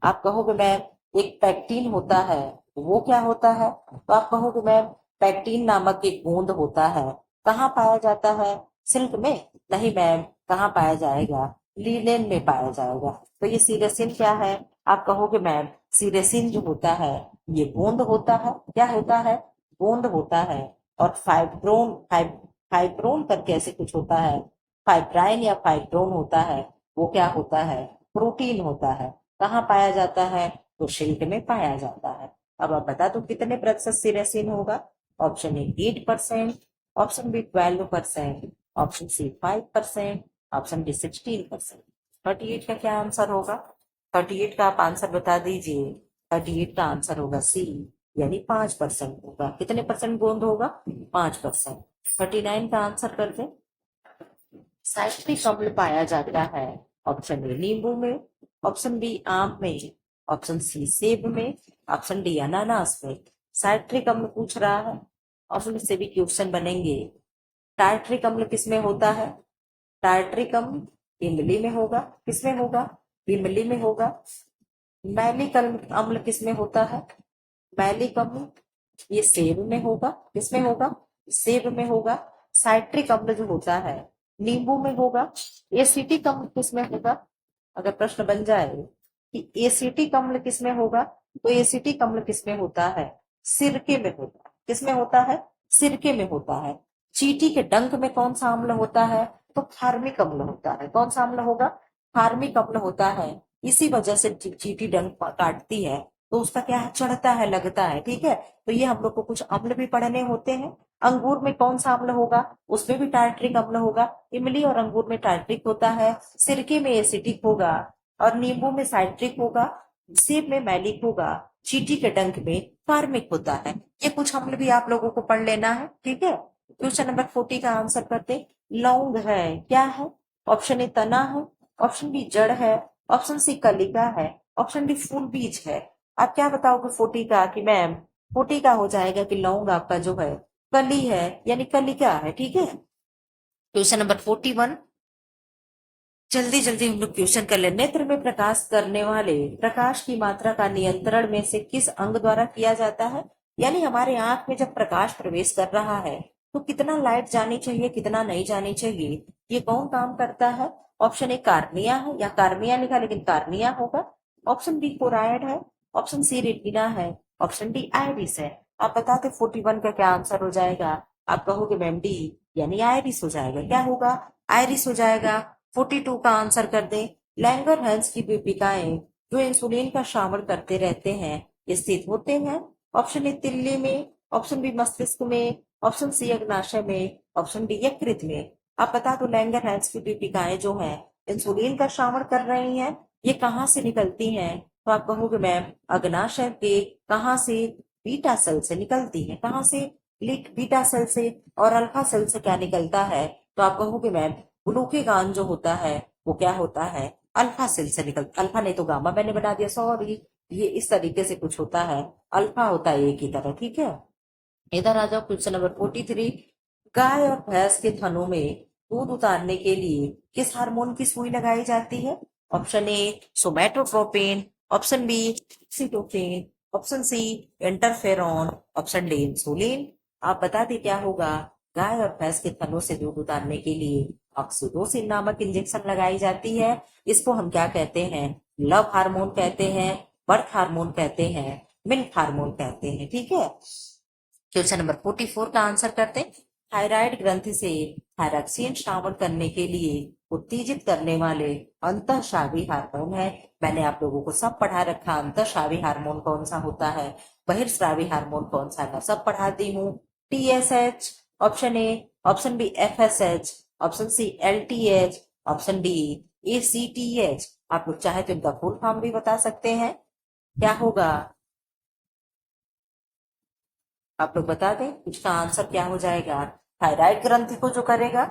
आप कहोगे मैम एक पैक्टीन होता है, वो क्या होता है, तो आप कहोगे मैम पैक्टीन नामक एक गोंद होता है, कहाँ पाया जाता है, सिल्क में, नहीं मैम, कहाँ पाया जाएगा, लिनेन में पाया जाएगा। तो ये सीरेसिन क्या है, आप कहोगे मैम सीरेसिन जो होता है ये गोंद होता है, क्या होता है, गोंद होता है। और फाइब्रोन करके ऐसे कुछ होता है, फाइब्राइन या फाइब्रोन होता है, वो क्या होता है, प्रोटीन होता है। कहाँ पाया जाता है, तो सिल्क में पाया जाता है। अब आप बता दो कितने प्रतिशत सीरेसिन होगा। Option A 8%, option B 12%, option C 5%, option D 16%। 38 का क्या आंसर होगा, 38 का आप आंसर बता दीजिए। 38 का आंसर होगा सी, यानी 5% होगा। कितने परसेंट गोंद होगा, 5%। 39 का आंसर कर दे। साइट्रिक अम्ल पाया जाता है, ऑप्शन ए नींबू में, ऑप्शन बी आम में, ऑप्शन सी सेब में, ऑप्शन डी अनानास में। साइट्रिक अम्ल पूछ रहा है, ऑप्शन से भी क्वेश्चन बनेंगे। टार्ट्रिक अम्ल किसमें होता है, टार्ट्रिक अम्ल इमली में होगा, किसमें होगा, इमली में होगा। मैलिक अम्ल किसमें होता है, मैलिक अम्ल ये सेब में होगा, किसमें होगा, सेब में होगा। साइट्रिक अम्ल जो होता है नींबू में होगा। एसिटिक अम्ल किसमें होगा, अगर प्रश्न बन जाए कि एसिटिक अम्ल किसमें होगा, तो एसिटिक अम्ल किसमें होता है, सिरके में होता है, किसमें होता है, सिरके में होता है। चींटी के डंक में कौन सा अम्ल होता है, तो फार्मिक अम्ल होता है। कौन सा अम्ल होगा, फार्मिक अम्ल होता है। इसी वजह से चींटी डंक काटती है तो उसका क्या है, चढ़ता है, लगता है। ठीक है, तो ये हम लोग को कुछ अम्ल भी पढ़ने होते हैं। अंगूर में कौन सा अम्ल होगा, उसमें भी टार्ट्रिक अम्ल होगा। इमली और अंगूर में टार्ट्रिक होता है, सिरके में एसिटिक होगा, और नींबू में साइट्रिक होगा, सेब में मैलिक होगा, चींटी के डंक में फार्मिक होता है। ये कुछ अम्ल भी आप लोगों को पढ़ लेना है। ठीक है, क्वेश्चन नंबर 40 का आंसर करते। लौंग है, क्या है, ऑप्शन ए तना है, ऑप्शन बी जड़ है, ऑप्शन सी कलिका है, ऑप्शन डी फूल बीज है। आप क्या बताओगे 40 का, कि मैम 40 का हो जाएगा कि लौंग आपका जो है कली है, यानी कलिका है। ठीक है, क्वेश्चन नंबर 41, जल्दी जल्दी हम लोग क्वेश्चन कर ले। नेत्र में प्रकाश करने वाले प्रकाश की मात्रा का नियंत्रण में से किस अंग द्वारा किया जाता है, यानी हमारे आंख में जब प्रकाश प्रवेश कर रहा है तो कितना लाइट जानी चाहिए, कितना नहीं जानी चाहिए, ये कौन काम करता है। ऑप्शन ए कार्निया है, या कार्निया लिखा लेकिन कार्निया होगा। ऑप्शन बी कोराइड है, ऑप्शन सी रेटिना है, ऑप्शन डी आइरिस है। आप बताते 41 का क्या आंसर हो जाएगा, आप कहोगे मैम डी, यानी आइरिस हो जाएगा। क्या होगा, आइरिस हो जाएगा। 42 का आंसर कर दे। लैंगरहैंस की दीपिकाएं जो इंसुलिन का श्रावण करते रहते हैं स्थित होते हैं। ऑप्शन ए तिल्ली में, ऑप्शन बी मस्तिष्क में, ऑप्शन सी अग्नाशय में, ऑप्शन डी यकृत में। आप बता दो लैंगरहैंस की दीपिकाएं जो हैं इंसुलिन का श्रावण कर रही हैं, ये कहाँ से निकलती हैं, तो आप कहोगे मैम अग्नाशय के, कहाँ से, बीटा सेल से निकलती है। कहाँ से, बीटा सेल से। और अल्फा सेल से क्या निकलता है, तो आप कहोगे मैम ग्लूकेगान जो होता है वो क्या होता है, अल्फा सेल से निकलता। अल्फा नहीं तो गामा मैंने बना दिया, सॉरी, ये इस तरीके से कुछ होता है, अल्फा होता है एक ही तरह। ठीक है, इधर आ जाओ क्वेश्चन नंबर 43। गाय और भैंस के थनों में दूध उतारने के लिए किस हार्मोन की सुई लगाई जाती है। Option A somatotropin, option B oxytocin, option C interferon, option D insulin. आप बता दी क्या होगा, गाय और भैंस के थनों से दूध उतारने के लिए ऑक्सीटोसिन नामक इंजेक्शन लगाई जाती है। इसको हम क्या कहते हैं, लव हार्मोन कहते हैं। बर्थ हार्मोन कहते हैं, मिल्क हार्मोन कहते हैं। ठीक है, क्वेश्चन नंबर 44 का आंसर करते हैं। थायराइड ग्रंथि से थायरॉक्सिन श्रावण करने के लिए उत्तेजित करने वाले अंतःस्रावी हार्मोन है। मैंने आप लोगों को सब पढ़ा रखा, अंतःस्रावी हार्मोन कौन सा होता है, बहिर्स्रावी हार्मोन कौन सा है, मैं सब पढ़ाती हूँ। TSH option A, option B FSH, option C LTH, option D ACTH। आप लोग चाहे तो इनका फुल फॉर्म भी बता सकते हैं, क्या होगा आप लोग बता दें, इसका आंसर क्या हो जाएगा। थायराइड ग्रंथि को जो करेगा,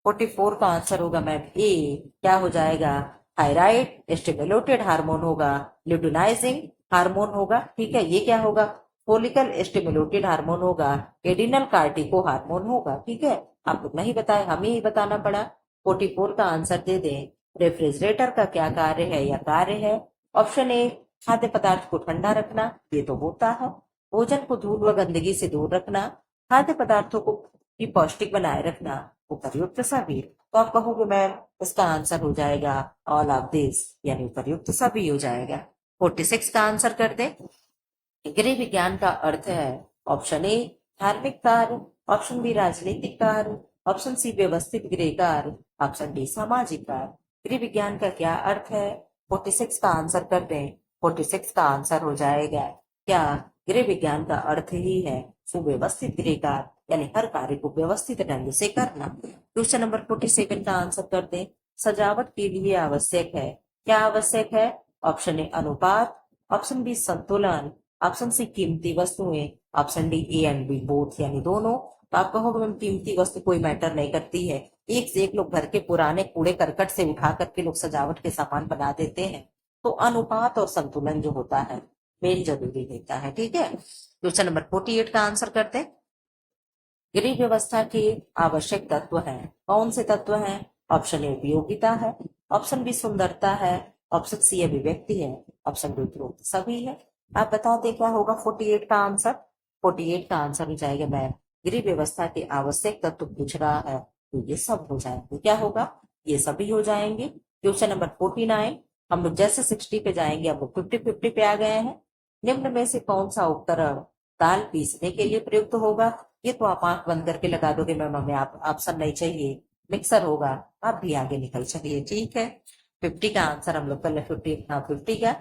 44 का आंसर होगा मैम ए, क्या हो जाएगा, थायराइड स्टिमुलेटेड हार्मोन होगा, ल्यूटिनाइजिंग हार्मोन होगा। ठीक है, ये क्या होगा, फोलिकल स्टिमुलेटेड हार्मोन होगा, एडिनल कार्टिको हार्मोन होगा। ठीक है, आप लोग नहीं बताए, हमें ही बताना पड़ा। 44 का आंसर दे दें। रेफ्रिजरेटर का क्या कार्य है या कार्य है। ऑप्शन ए, खाद्य पदार्थ को ठंडा रखना, ये तो होता है। भोजन को धूल व गंदगी से दूर रखना, खाद्य पदार्थों को की पौष्टिक बनाए रखना, उपर्युक्त सभी। तो आप कहोगे मैम इसका आंसर हो जाएगा ऑल ऑफ दिस, यानी उपर्युक्त सभी हो जाएगा। 46 का आंसर कर दे। गृह विज्ञान का अर्थ है, ऑप्शन ए धार्मिक कार्य, ऑप्शन बी राजनीतिक कार्य, ऑप्शन सी व्यवस्थित गृह कार्य, ऑप्शन डी सामाजिक कार्य। गृह विज्ञान का क्या अर्थ है, 46 का आंसर कर दें। 46 का आंसर हो जाएगा क्या, गृह विज्ञान का अर्थ ही है सुव्यवस्थित गृह कार्य, यानी हर कार्य को व्यवस्थित ढंग से करना। क्वेश्चन नंबर 47 का आंसर कर दें। सजावट के लिए आवश्यक है, क्या आवश्यक है। ऑप्शन ए अनुपात, ऑप्शन बी संतुलन, ऑप्शन सी कीमती वस्तुएं, option D A and B both, यानी दोनों। तो आप कहोगे मैम कीमती वस्तु कोई मैटर नहीं करती है, एक से एक लोग घर के पुराने कूड़े करकट से उठा करके लोग सजावट के सामान बना देते हैं। तो अनुपात और संतुलन जो होता है मेन जरूरी होता है। ठीक है, क्वेश्चन नंबर 48 का आंसर करते हैं। गृह व्यवस्था के आवश्यक तत्व हैं, कौन से तत्व हैं। ऑप्शन ए उपयोगिता है, ऑप्शन बी सुंदरता है, ऑप्शन सी अभिव्यक्ति है, ऑप्शन डी उपरोक्त सभी है। आप बता दें क्या होगा 48 का आंसर। 48 का आंसर हो जाएगा मैम, गृह व्यवस्था के आवश्यक तत्व पूछ रहा है तो ये सब हो जाएंगे, क्या होगा, ये सभी हो जाएंगे। क्वेश्चन नंबर 49, हम लोग जैसे 60 पे जाएंगे अब 50-50 पे आ गए हैं। निम्न में से कौन सा उपकरण दाल पीसने के लिए प्रयुक्त होगा। ये तो आप आंख बंद करके लगा दोगे मैम, हमें आप ऑप्शन नहीं चाहिए, मिक्सर होगा। आप भी आगे निकल चलिए। ठीक है, 50 का आंसर हम लोग कर ले। 50 का,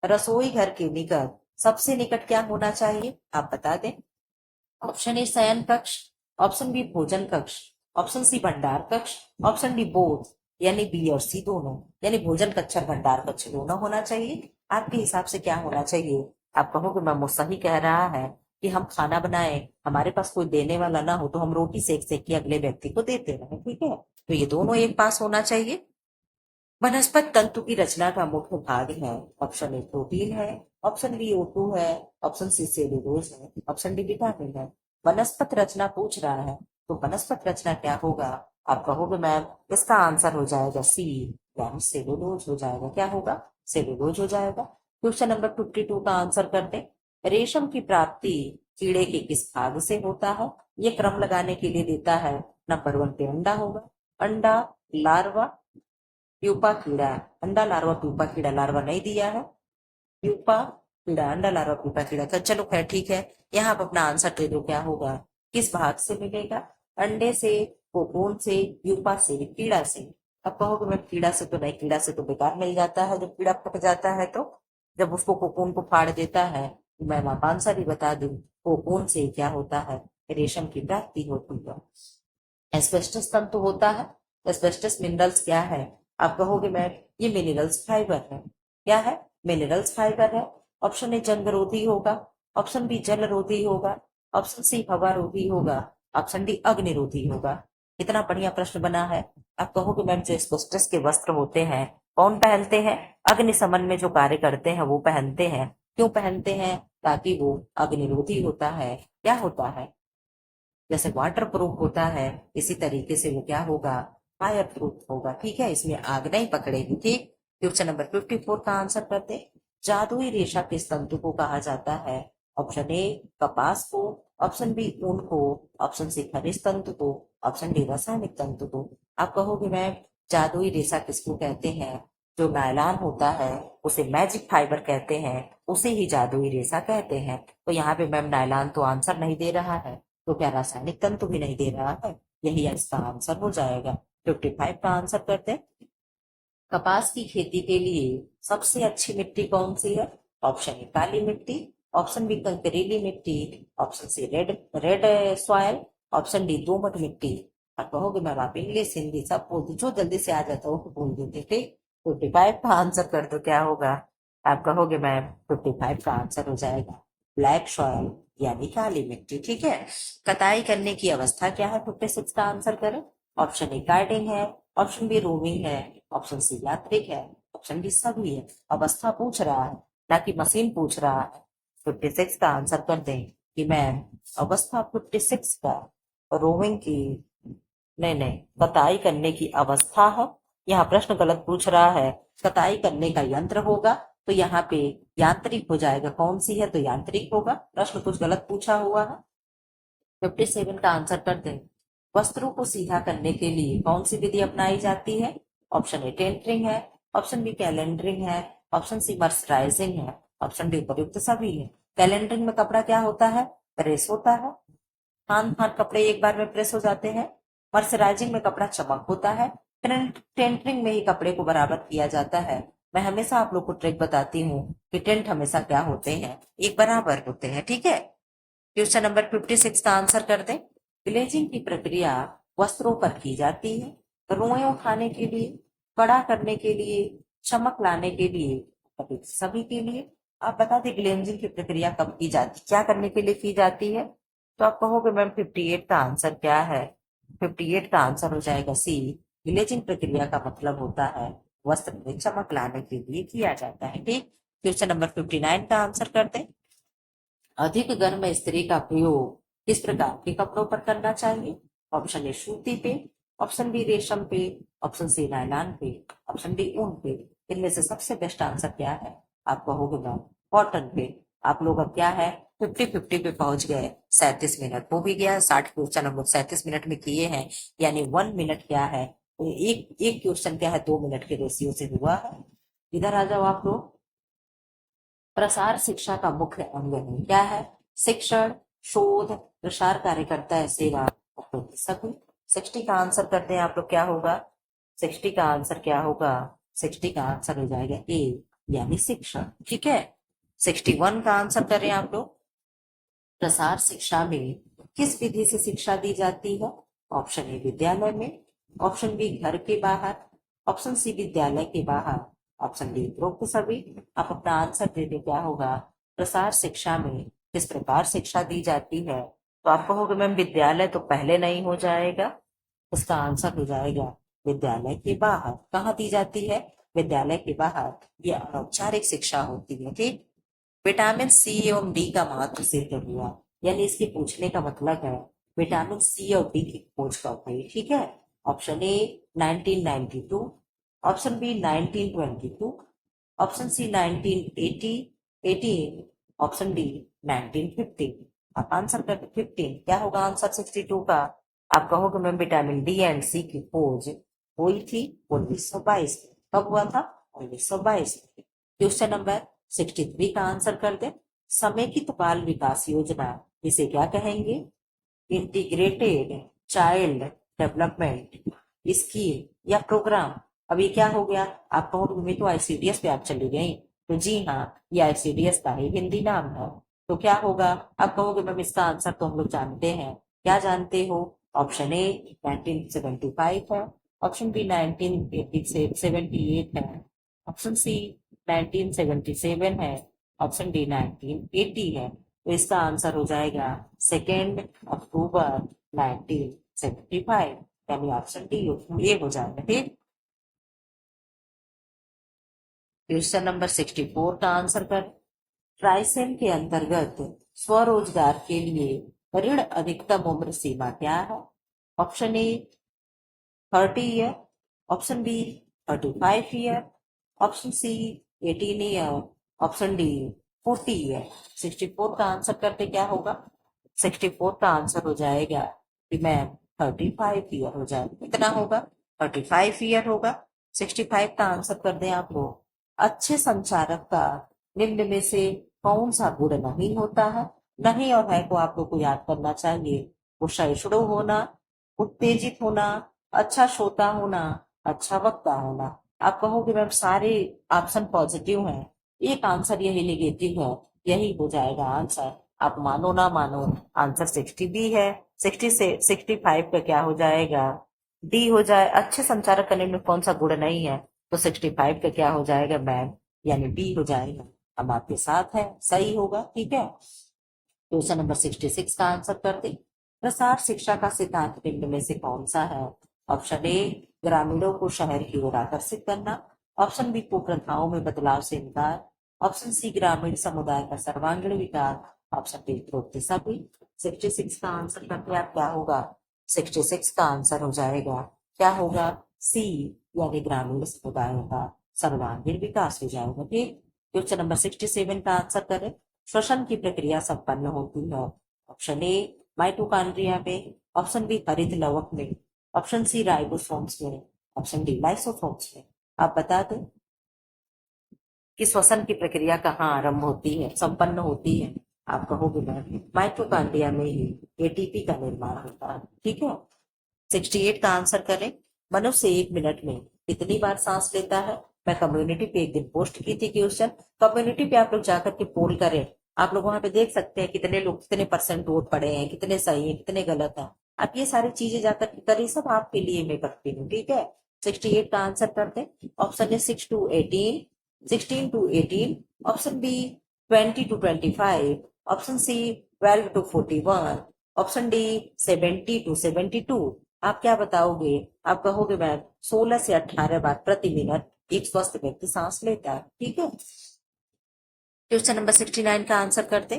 रसोई घर के निकट सबसे निकट क्या होना चाहिए, आप बता दें। ऑप्शन ए शयन कक्ष, ऑप्शन बी भोजन कक्ष, ऑप्शन सी भंडार कक्ष, ऑप्शन डी बोथ, यानी बी और सी दोनों, यानी भोजन कक्ष और भंडार कक्ष दोनों होना चाहिए। आपके हिसाब से क्या होना चाहिए। आप कहोगे मैम वो सही कह रहा है कि हम खाना बनाए, हमारे पास कोई देने वाला ना हो तो हम रोटी सेक सेक के अगले व्यक्ति को देते रहे। ठीक है, तो ये दोनों एक पास होना चाहिए। वनस्पत तंतु की रचना का मुख्य भाग है। ऑप्शन ए प्रोटीन है, ऑप्शन बी O2 है, ऑप्शन सी सेलुलोज है, ऑप्शन डी विटामिन है। वनस्पत रचना पूछ रहा है तो वनस्पत रचना क्या होगा। आप कहोगे मैम इसका आंसर हो जाएगा सी, यानी सेलुलोज हो जाएगा। क्या होगा, सेलुलोज हो जाएगा। क्वेश्चन नंबर 52 का आंसर करते। रेशम की प्राप्ति कीड़े के किस भाग से होता है, ये क्रम लगाने के लिए देता है। नंबर 1 पे अंडा होगा, अंडा, लार्वा, प्यूपा कीड़ा। अंडा लार्वा प्यूपा कीड़ा, लार्वा नहीं दिया है, प्यूपा कीड़ा, अंडा लार्वा प्यूपा कीड़ा। तो चलो खैर ठीक है, यहाँ आप अपना आंसर दे दो, क्या होगा, किस भाग से मिलेगा। अंडे से, कोकून से, प्यूपा से, कीड़ा से। अब कहोगे मैं कीड़ा से तो नहीं, कीड़ा से तो बेकार मिल जाता है, जब कीड़ा फट जाता है तो जब उसको कोकून को फाड़ देता है। तो मैं आप आंसर ही बता दूं, कोकून से क्या होता है, रेशम की प्राप्ति होती है। एस्बेस्टस तंतु होता है। एस्बेस्टस मिनरल्स क्या है, आप कहोगे मैम ये मिनरल्स फाइबर है। क्या है, मिनरल्स फाइबर है। ऑप्शन ए जंग रोधी होगा, ऑप्शन बी जल रोधी होगा, ऑप्शन सी हवा रोधी होगा, ऑप्शन डी अग्निरोधी होगा। कितना बढ़िया प्रश्न बना है। आप कहोगे मैम जो एस्बेस्टस के वस्त्र होते हैं कौन पहनते हैं, अग्निशमन में जो कार्य करते हैं वो पहनते हैं। क्यों पहनते हैं, ताकि वो अग्निरोधी होता है। क्या होता है, जैसे वाटर प्रूफ होता है इसी तरीके से वो क्या होगा, फायर प्रूफ होगा। ठीक है, इसमें आग नहीं पकड़ेगी। ठीक, क्वेश्चन नंबर 54 का आंसर करते। जादुई रेशा किस तंतु को कहा जाता है। ऑप्शन ए कपास को, ऑप्शन बी ऊन को, ऑप्शन सी खनिज तंतु को, ऑप्शन डी रासायनिक तंतु को। आप कहोगे मैम जादुई रेशा किसको कहते हैं, जो नायलॉन होता है उसे मैजिक फाइबर कहते हैं, उसे ही जादुई रेशा कहते हैं। तो यहाँ पे मैम नायलॉन तो आंसर नहीं दे रहा है, तो क्या रासायनिक तंतु भी नहीं दे रहा है, यही इसका आंसर हो जाएगा। 55 का आंसर करते हैं। कपास की खेती के लिए सबसे अच्छी मिट्टी कौन सी है? ऑप्शन ए काली मिट्टी, ऑप्शन बी कंकरीली मिट्टी, option C red red soil, option D दोमट मिट्टी। आप कहोगे मैम आप इंग्लिश हिंदी सब बोल दो, जो जल्दी से आ जाता हो बोल देते। ठीक, 55 का आंसर कर दो, क्या होगा? आप कहोगे मैम 55 का आंसर हो जाएगा ब्लैक सॉयल यानी काली मिट्टी। ठीक है, कटाई करने की अवस्था क्या है? 56 का आंसर करें। ऑप्शन ए गार्डिंग है, ऑप्शन बी रूमिंग है, ऑप्शन सी यांत्रिक है, ऑप्शन डी सभी है। अवस्था पूछ रहा है ना कि मशीन पूछ रहा है। 56 का आंसर कर दें कि मैम अवस्था 56 का रोमिंग की, नहीं नहीं, कटाई करने की अवस्था है। यहाँ प्रश्न गलत पूछ रहा है, कटाई करने का यंत्र होगा तो यहाँ पे यांत्रिक हो जाएगा। कौन सी है? तो यांत्रिक होगा, प्रश्न कुछ गलत पूछा हुआ है। 57 का आंसर कर दें। वस्त्रों को सीधा करने के लिए कौन सी विधि अपनाई जाती है? ऑप्शन ए टेंटरिंग है, ऑप्शन बी कैलेंडरिंग है, ऑप्शन सी मर्सराइजिंग है, ऑप्शन डी उपयुक्त सभी है। कैलेंडरिंग में कपड़ा क्या होता है? प्रेस होता है, हाथ हाथ कपड़े एक बार में प्रेस हो जाते हैं। मर्सराइजिंग में कपड़ा चमक होता है। टेंटरिंग में ही कपड़े को बराबर किया जाता है। मैं हमेशा आप लोग को ट्रिक बताती हूँ कि टेंट हमेशा क्या होते हैं? एक बराबर होते हैं। ठीक है, क्वेश्चन नंबर 56 का आंसर कर दें। ग्लेजिंग की प्रक्रिया वस्त्रों पर की जाती है, रोएं उठाने के लिए, कड़ा करने के लिए, चमक लाने के लिए, कभी सभी के लिए। आप बता दें ग्लेजिंग की प्रक्रिया कब की जाती, क्या करने के लिए की जाती है? तो आप कहोगे मैम 58 का आंसर क्या है? 58 का आंसर हो जाएगा सी। ग्लेजिंग प्रक्रिया का मतलब होता है वस्त्र में चमक लाने के लिए किया जाता है। ठीक, क्वेश्चन नंबर 59 का आंसर करते हैं। अधिक गर्म इस्त्री का प्रयोग किस प्रकार के कपड़ों पर करना चाहिए? ऑप्शन ए सूती पे, ऑप्शन बी रेशम पे, ऑप्शन सी नायलॉन पे, ऑप्शन डी ऊन पे। इनमें से सबसे बेस्ट आंसर क्या है? आप कहोगे मैम कॉटन पे। आप लोग अब क्या है 50-50 पे पहुंच गए। 37 मिनट हो भी गया, 60 क्वेश्चन हम लोग 37 मिनट में किए हैं, यानी 1 मिनट क्या है, तो एक एक क्वेश्चन क्या है 2 मिनट के रेशियो से हुआ है। इधर आ जाओ आप लोग। प्रसार शिक्षा का मुख्य अंग है, क्या है? शिक्षण, शोध, प्रसार कार्यकर्ता है, सेवा, सभी। 60 का आंसर करते हैं आप लोग, क्या होगा? 60 का आंसर क्या होगा? 60 का आंसर हो जाएगा ए यानी शिक्षण। ठीक है, 61 का आंसर करें आप लोग। प्रसार शिक्षा में किस विधि से शिक्षा दी जाती है? ऑप्शन ए विद्यालय में, ऑप्शन बी घर के बाहर, ऑप्शन सी विद्यालय के बाहर, ऑप्शन डी उपरोक्त सभी। आप अपना आंसर दे दे, क्या होगा? प्रसार शिक्षा में किस प्रकार शिक्षा दी जाती है? तो आप कहोगे मैम विद्यालय तो पहले नहीं हो जाएगा, इसका आंसर हो जाएगा विद्यालय के बाहर। कहाँ दी जाती है? विद्यालय के बाहर। यह अनौपचारिक शिक्षा होती है। ठीक, विटामिन सी एवं डी का महत्व सिद्ध हुआ, यानी इसके पूछने का मतलब है विटामिन सी और डी की खोज कब हुई। ठीक है, option A 1992, option B 1922, option C 1980 18, option D 1915। आप आंसर करते 15, क्या होगा आंसर 62 का? आप कहोगे मैम विटामिन डी एंड सी की खोज हुई थी 1922। कब हुआ था? 1922। क्वेश्चन नंबर 63 का आंसर कर दे। समेकित बाल विकास योजना इसे क्या कहेंगे? इंटीग्रेटेड चाइल्ड डेवलपमेंट स्कीम या प्रोग्राम। अब ये क्या हो गया? आप कहोगे मैं तो आईसीडीएस पे आप चली गई, तो जी हाँ, ये आईसीडीएस का ही हिंदी नाम है। तो क्या होगा? आप कहोगे मैम इसका आंसर तो हम लोग जानते हैं, क्या जानते हो? ऑप्शन ए 1975 है, ऑप्शन बी 1978 है, ऑप्शन सी 1977 है, ऑप्शन डी 1980 है। तो इसका आंसर हो जाएगा 2 अक्टूबर 1975, यानी ऑप्शन डी ये हो जाएगा। ठीक, क्वेश्चन नंबर 64 का आंसर कर। ट्राइसेम के अंतर्गत स्वरोजगार के लिए ऋण अधिकतम उम्र सीमा क्या है? Option A 30 year, option B 35 year, option C 18 year, option D 40 year. 64 का आंसर करते क्या होगा? 64 का आंसर हो जाएगा कि मैम 35 ईयर हो जाएगा। कितना होगा? 35 ईयर होगा। 65 का आंसर कर दें आप लोग। अच्छे संचारक का निम्न में से कौन सा गुण नहीं होता है? नहीं और है को आप लोग को याद करना चाहिए। वो सहिष्णु होना, उत्तेजित होना, अच्छा श्रोता होना, अच्छा वक्ता होना। आप कहोगे मैम सारे ऑप्शन पॉजिटिव हैं, एक आंसर यही नेगेटिव है, यही हो जाएगा आंसर। आप मानो ना मानो, आंसर 60 भी है। 60 से 65 का क्या हो जाएगा? डी हो जाए। अच्छे संचारक करने में कौन सा गुण नहीं है, तो 65 का क्या हो जाएगा मैम? यानी डी हो जाएगा। हम आपके साथ है, सही होगा, ठीक है। क्वेश्चन नंबर 66 का आंसर कर दे। प्रसार शिक्षा का सिद्धांत निम्न में से कौन सा है? ऑप्शन ए ग्रामीणों को शहर की ओर आकर्षित करना, ऑप्शन बी कुप्रथाओं में बदलाव से इनकार, ऑप्शन सी ग्रामीण समुदाय का सर्वांगीण विकास, ऑप्शन डी उपरोक्त सभी। 66 का आंसर करके आप क्या होगा? 66 का आंसर हो जाएगा, क्या होगा? सी, यानी ग्रामीण समुदायों का सर्वांगीण विकास हो जाएगा, ठीक। क्वेश्चन नंबर 67 का आंसर करें। श्वसन की प्रक्रिया संपन्न होती है। ऑप्शन ए माइटोकॉन्ड्रिया में, ऑप्शन बी हरित लवक में, ऑप्शन सी राइबोसोम्स में, ऑप्शन डी लाइसोसोम्स में। आप बता दें कि श्वसन की प्रक्रिया कहाँ आरंभ होती है, संपन्न होती है? आप कहोगे मैम माइटोकॉन्ड्रिया में ही एटीपी का निर्माण होता है, ठीक है। 68 का आंसर करें। मनुष्य 1 मिनट में कितनी बार सांस लेता है? मैं कम्युनिटी पे एक दिन पोस्ट की थी क्वेश्चन, कम्युनिटी पे आप लोग जाकर के पोल करें। आप लोग वहां पे देख सकते हैं कितने लोग कितने परसेंट वोट पड़े हैं, कितने सही है, कितने गलत है। आप ये सारी चीजें जाकर के करें, सब आपके लिए मैं करती हूँ, ठीक है। 68 का आंसर करते। Option A 6 to 18, 16 to 18, option B 20 to 25, option C 12 to 41, option D 70 to 72। आप क्या बताओगे? आप कहोगे मैम 16 से 18 बार प्रति मिनट एक स्वस्थ व्यक्ति सांस लेता है, ठीक है। क्वेश्चन नंबर 69 का आंसर करते।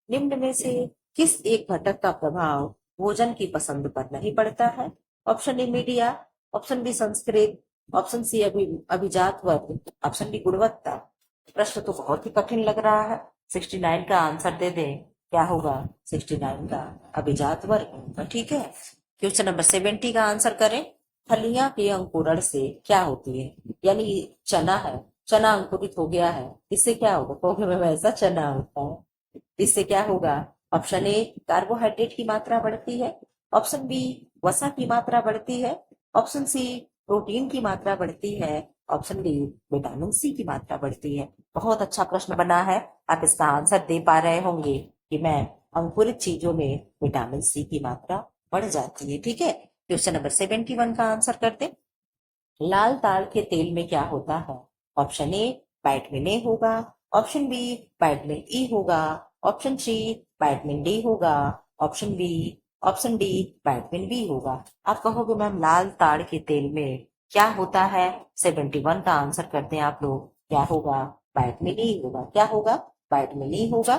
निम्न में से किस एक घटक का प्रभाव भोजन की पसंद पर नहीं पड़ता है? Option A media, option B Sanskrit, option C अभिजात वर्ग, ऑप्शन डी गुणवत्ता। प्रश्न तो बहुत ही कठिन लग रहा है। 69 का आंसर दे दें, क्या होगा? 69 का अभिजात वर्ग होगा, ठीक है। क्वेश्चन नंबर 70 का आंसर करें। फलियां के अंकुरण से क्या होती है? यानी चना है, चना अंकुरित हो गया है, इससे क्या होगा? पोहे में वैसा चना होता है, इससे क्या होगा? ऑप्शन ए कार्बोहाइड्रेट की मात्रा बढ़ती है, ऑप्शन बी वसा की मात्रा बढ़ती है, ऑप्शन सी प्रोटीन की मात्रा बढ़ती है, ऑप्शन डी विटामिन सी की मात्रा बढ़ती है। बहुत अच्छा प्रश्न बना है, आप इसका आंसर दे पा रहे होंगे कि मैं अंकुरित चीजों में विटामिन सी की मात्रा बढ़ जाती है, ठीक है। क्वेश्चन नंबर 71 का आंसर करते। लाल ताड़ के तेल में क्या होता है? ऑप्शन ए वाइटमिन ए होगा, ऑप्शन बी वाइटमिन ई होगा, ऑप्शन सी वाइटमिन डी होगा, ऑप्शन डी वाइटमिन बी होगा। आप कहोगे मैम लाल ताड़ के तेल में क्या होता है? 71 का आंसर करते हैं आप लोग, क्या होगा? वाइटमिन ई होगा। क्या होगा? वाइटमिन ई होगा।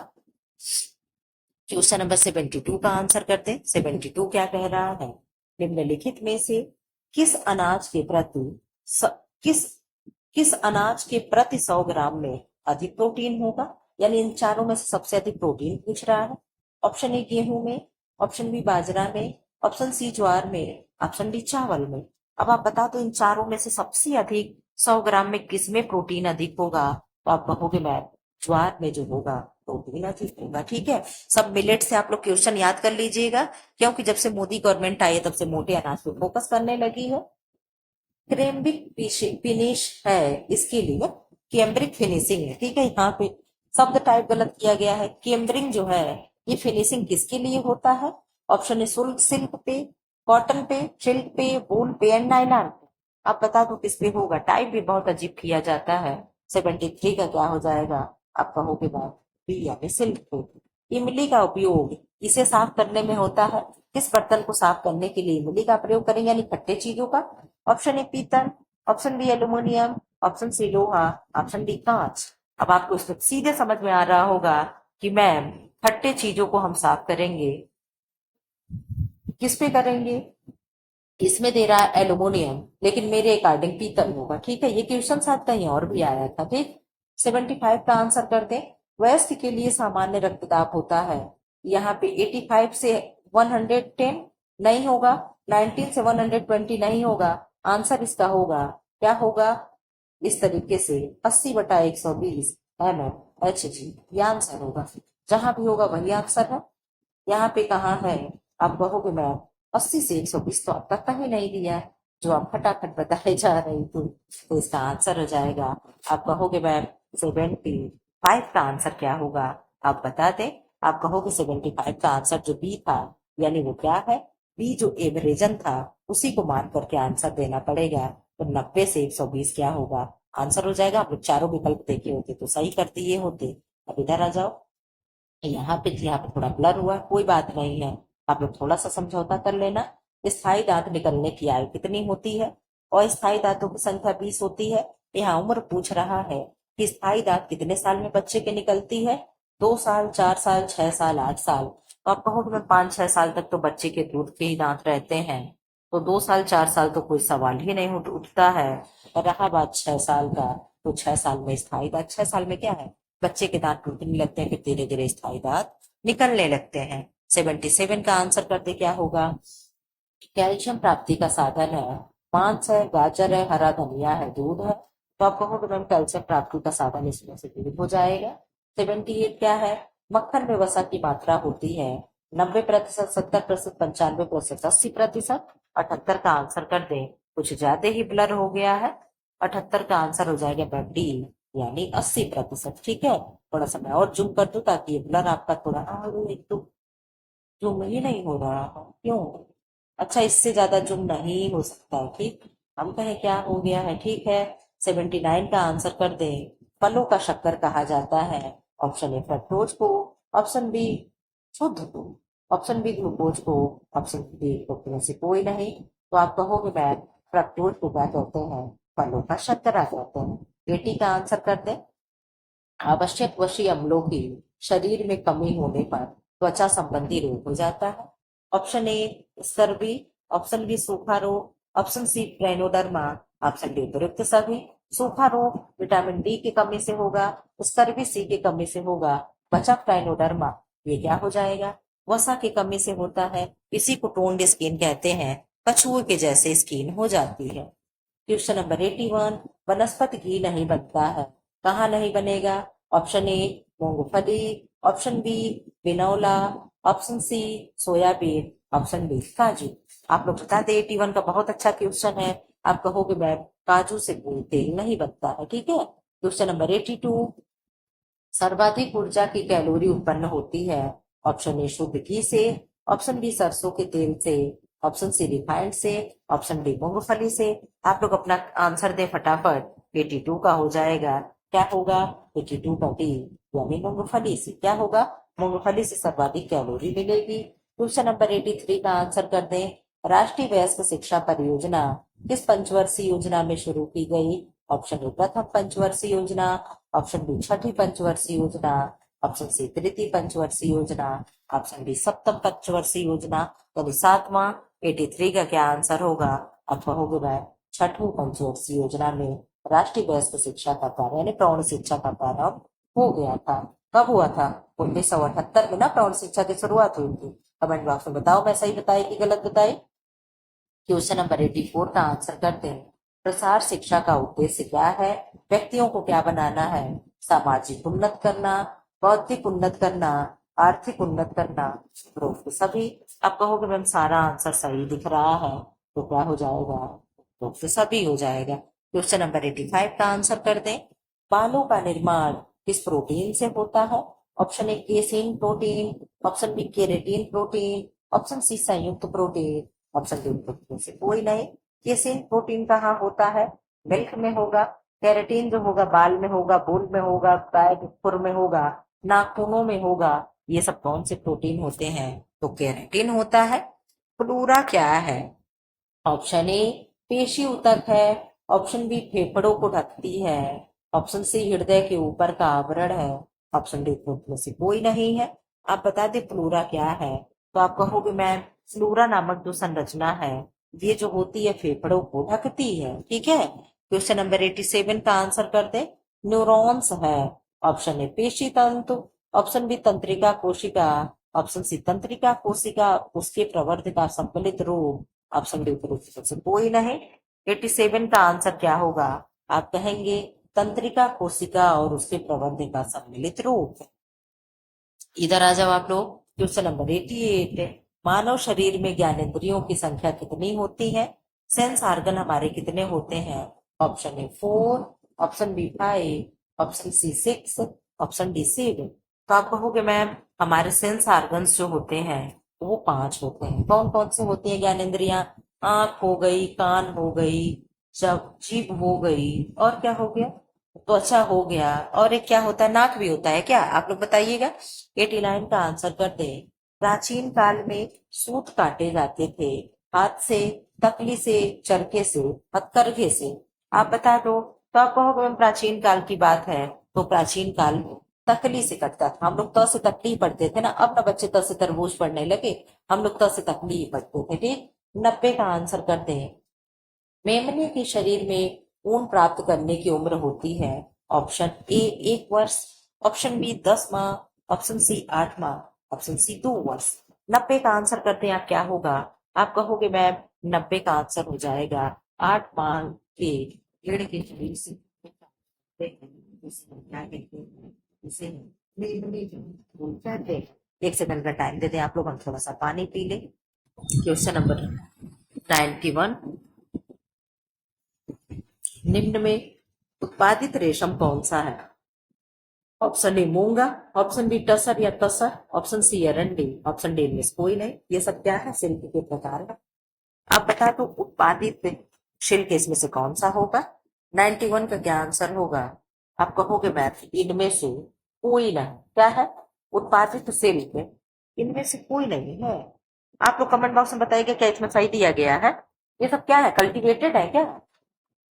क्वेश्चन नंबर 72 का आंसर करते हैं। 72 क्या कह रहा है? निम्नलिखित में से किस अनाज के प्रति स, किस किस अनाज के प्रति 100 ग्राम में अधिक प्रोटीन होगा? यानी इन चारों में से सबसे अधिक प्रोटीन पूछ रहा है। ऑप्शन ए गेहूं में, ऑप्शन बी बाजरा में, ऑप्शन सी ज्वार में, ऑप्शन डी चावल में। अब आप बता दो इन चारों में से सबसे अधिक 100 ग्राम में किस में प्रोटीन अधिक होगा? तो आप कहोगे मैम ज्वार में जो होगा प्रोटीन अधिक होगा, ठीक है। सब मिलेट से आप लोग क्वेश्चन याद कर लीजिएगा, क्योंकि जब से मोदी गवर्नमेंट आई है तब से मोटे अनाज पे फोकस करने लगी है। क्रेम्बिक फिनिश है, इसके लिए कैम्ब्रिक फिनिशिंग है, ठीक है। यहाँ पे शब्द टाइप गलत किया गया है। कैम्ब्रिंग जो है ये फिनिशिंग किसके लिए होता है? ऑप्शन ए सिल्क पे, कॉटन पे, सिल्क पे, वूल पे एंड नायलॉन पे। आप बता दो किस पे होगा? टाइप भी बहुत अजीब किया जाता है। 73 का क्या हो जाएगा? आप कहोगे बात बी यानी सिल्क पे। इमली का उपयोग इसे साफ करने में होता है। किस बर्तन को साफ करने के लिए इमली का प्रयोग करेंगे, यानी खट्टे चीजों का? ऑप्शन ए पीतल, option B aluminium, option C लोहा, ऑप्शन डी कांच। अब आपको इसमें सीधे समझ में आ रहा होगा कि मैम खट्टे चीजों को हम साफ करेंगे, किस पे करेंगे? इसमें दे रहा है एल्यूमिनियम, लेकिन मेरे अकॉर्डिंग पीतल होगा, ठीक है। ये क्वेश्चन साथ कहीं और भी आया था, ठीक। 75 का आंसर कर दे। वयस्क के लिए सामान्य रक्तदाब होता है। यहाँ पे 85 से 110 नहीं होगा, 19 से 120 नहीं होगा, आंसर इसका होगा क्या होगा, इस तरीके से 80/120 mm। ये आंसर होगा, जहां भी होगा वही आंसर है। यहाँ पे कहाँ है, आप कहोगे मैम 80 से 120 तो अब तक कहीं नहीं दिया है, जो आप फटाफट बताए जा रही थी, तो इसका आंसर हो जाएगा, आप कहोगे मैम 75 का आंसर क्या होगा, आप बता दें। आप कहोगे 75 का आंसर जो बी था, यानी वो क्या है, बी जो एवरेजन था उसी को मान करके आंसर देना पड़ेगा। तो 90 से 120 क्या होगा, आंसर हो जाएगा। आप लोग चारों विकल्प देखे होते तो सही कर दिए होते। अब इधर आ जाओ, यहाँ पे थोड़ा ब्लर हुआ, कोई बात नहीं है, आप लोग थोड़ा सा समझौता कर लेना। स्थायी दांत निकलने की आयु कितनी होती है, और स्थायी दांतों की संख्या 20 होती है। यहाँ उम्र पूछ रहा है कि स्थायी दांत कितने साल में बच्चे के निकलती है, 2 साल, 4 साल, 6 साल, 8 साल। तो आप कहोगे मैं 5-6 साल तक तो बच्चे के दूध के ही दांत रहते हैं, तो 2 साल 4 साल तो कोई सवाल ही नहीं उठता है। और रहा बात 6 साल का, तो 6 साल में स्थायी दांत, 6 साल में क्या है, बच्चे के दांत टूटने लगते हैं, फिर धीरे धीरे स्थायी दांत निकलने लगते हैं। 77 का आंसर करते क्या होगा, कैल्शियम प्राप्ति का साधन है, मांस है, गाजर है, हरा धनिया है, दूध है। तो आप कहोगे मैम कैल्शियम प्राप्ति का साधन इसमें से दूध हो जाएगा। 78 क्या है, मक्खन में वसा की मात्रा होती है 90%, 70%, 95%, 80%। 78 का आंसर कर दें, कुछ ज्यादा ही ब्लर हो गया है। 78 का आंसर हो जाएगा मैम डी, यानी 80%। ठीक है, थोड़ा सा मैं और जूम कर दूं ताकि ये ब्लर आपका थोड़ा एक तो जूम ही नहीं हो रहा है, क्यों। अच्छा, इससे ज्यादा जूम नहीं हो सकता है, ठीक। हम कहें क्या हो गया है, ठीक है। 79 का आंसर कर दें, फलों का शक्कर कहा जाता है। ऑप्शन ए फ्रक्टोज को, ऑप्शन बी शुद्ध को, ऑप्शन बी ग्लूकोज को, ऑप्शन डी में से कोई नहीं। तो आप कहोगे मैम फ्रक्टोज को क्या कहते हैं, फलों का शर्करा कहते हैं। 80 का आंसर कर दें, आवश्यक वशी अम्लों की शरीर में कमी होने पर त्वचा संबंधी रोग हो जाता है। Option A scurvy, option B सूखा रोग, option C trichoderma, option D उपयुक्त सभी। सूखा रोग विटामिन डी की कमी से होगा, स्कर्वी सी की कमी से होगा, बचा ट्राइनोडर्मा, ये क्या हो जाएगा, वसा की कमी से होता है। इसी को टोन्ड स्किन कहते हैं, कछुए के जैसे स्किन हो जाती है। क्वेश्चन नंबर 81, वनस्पति घी नहीं बनता है, कहाँ नहीं बनेगा। ऑप्शन ए मूंगफली, ऑप्शन बी बिनौला, option C soybean, option B काजू। आप लोग बता दें, 81 का बहुत अच्छा क्वेश्चन है। आप कहोगे मैम काजू से कोई तेल नहीं बनता है, ठीक है। क्वेश्चन नंबर 82, सर्वाधिक ऊर्जा की कैलोरी उत्पन्न होती है। ऑप्शन ए शुद्ध घी से, ऑप्शन बी सरसों के तेल से, ऑप्शन सी रिफाइंड से, ऑप्शन डी मूंगफली से। आप लोग अपना आंसर दें फटाफट, 82 का हो जाएगा, क्या होगा, 82 का डी, यानी मूंगफली से। क्या होगा, मूंगफली से सर्वाधिक कैलोरी मिलेगी। क्वेश्चन नंबर 83 का आंसर कर दें, राष्ट्रीय वयस्क शिक्षा परियोजना किस पंचवर्षीय योजना में शुरू की गई। ऑप्शन ए प्रथम पंचवर्षीय योजना, ऑप्शन बी छठी पंचवर्षीय योजना, ऑप्शन सी तृतीय पंचवर्षीय योजना, ऑप्शन डी सप्तम पंचवर्षीय योजना, यानी सातवां। 83 का क्या आंसर होगा, अब कहोगे मैं छठवीं पंचवर्षीय योजना में राष्ट्रीय वयस्क शिक्षा का कार्य यानी प्रौढ़ शिक्षा का प्रारंभ हो गया था। कब हुआ था, 1978 में ना प्रौढ़ शिक्षा की शुरुआत हुई थी। कमेंट बॉक्स में बताओ मैं सही बताई कि गलत बताई। क्वेश्चन नंबर 84 का आंसर करते हैं, प्रसार शिक्षा का उद्देश्य क्या है, व्यक्तियों को क्या बनाना है, सामाजिक उन्नत करना, बौद्धिक उन्नत करना, आर्थिक उन्नत करना, उपरोक्त सभी। आप कहोगे मैम सारा आंसर सही दिख रहा है, तो क्या हो जाएगा, उपरोक्त सभी हो जाएगा। क्वेश्चन नंबर 85 का आंसर कर दें, बालों का निर्माण किस प्रोटीन से होता है। Option A casein protein, option B keratin protein, option C संयुक्त प्रोटीन, ऑप्शन डी प्रोटीन से कोई नहीं। केसिन प्रोटीन कहाँ होता है, मिल्क में होगा। केरेटिन जो होगा बाल में होगा, बूल में होगा, गाय के खुर में होगा, नाखूनों में होगा। ये सब कौन से प्रोटीन होते हैं, तो केरेटिन होता है। फ्लोरा क्या है, ऑप्शन ए पेशी ऊतक है, ऑप्शन बी फेफड़ों को ढकती है, ऑप्शन सी हृदय के ऊपर का आवरण है, ऑप्शन डी में से कोई नहीं है। आप बता दें फ्लोरा क्या है, तो आप कहोगे मैम फ्लोरा नामक जो संरचना है ये जो होती है फेफड़ों को ढकती है, ठीक है। क्वेश्चन नंबर 87 का आंसर कर दे, न्यूरॉन्स है। ऑप्शन ए पेशी तंतु, ऑप्शन बी तंत्रिका कोशिका, ऑप्शन सी तंत्रिका कोशिका उसके प्रवर्ध का सम्मिलित रूप, ऑप्शन डी उत्तर से कोई नहीं। 87 का आंसर क्या होगा? आप कहेंगे तंत्रिका कोशिका और उसके प्रबंध का सम्मिलित रूप। इधर आ जाओ आप लोग। Question number 88। मानव शरीर में ज्ञानेंद्रियों की संख्या कितनी होती है? सेंस ऑर्गन हमारे कितने होते हैं? Option A 4, option B 5, option C 6, option D 7। तो आप कहोगे मैम हमारे सेंस ऑर्गन्स जो होते हैं वो 5 होते हैं। कौन कौन से होती हैं ज्ञानेंद्रियां? आंख हो गई, कान हो गई, जब जीभ हो गई, और क्या हो गया? त्वचा हो गया, और एक क्या होता है? नाक भी होता है क्या? आप लोग बताइएगा। 89 का आंसर कर दे। प्राचीन काल में सूत काटे जाते थे, हाथ से, तकली से, चरखे से, हथकरघे से। आप बता दो। तो आप कहोगे मैम प्राचीन काल की बात है, तो प्राचीन काल में तकली से कटता था। हम लोग त से तकली ही पढ़ते थे ना, अब ना बच्चे त से तरबूज पढ़ने लगे। हम लोग त से तकली ही पढ़ते थे। ठीक। 90 का आंसर करते हैं। मेमने के शरीर में ऊन प्राप्त करने की उम्र होती है। ऑप्शन ए 1 वर्ष, ऑप्शन बी 10 माह, ऑप्शन सी 8 माह, ऑप्शन सी 2 वर्ष। 90 का आंसर करते हैं आप, क्या होगा? आप कहोगे मैम 90 का आंसर हो जाएगा 8 माह के कीड़े के शरीर से क्या कहते हैं? इसे मेमने कहते हैं। 1 सेकंड का टाइम दे दें आप लोग, हम थोड़ा सा पानी पी लें। Question number 91। निम्न में उत्पादित रेशम कौन सा है? ऑप्शन ए मूंगा, ऑप्शन बी टसर या तसर, ऑप्शन सी एरंडी, ऑप्शन डी इनमें से कोई नहीं। ये सब क्या है? सिल्क के प्रकार है। आप बता दो उत्पादित सिल्क इसमें से कौन सा होगा? 91 का क्या आंसर होगा? आप कहोगे मैथ इनमें से कोई नहीं। क्या है? उत्पादित सिल्क इनमें से कोई नहीं है। आप लोग कमेंट बॉक्स में बताइएगा क्या इसमें सही दिया गया है? ये सब क्या है? कल्टीवेटेड है क्या?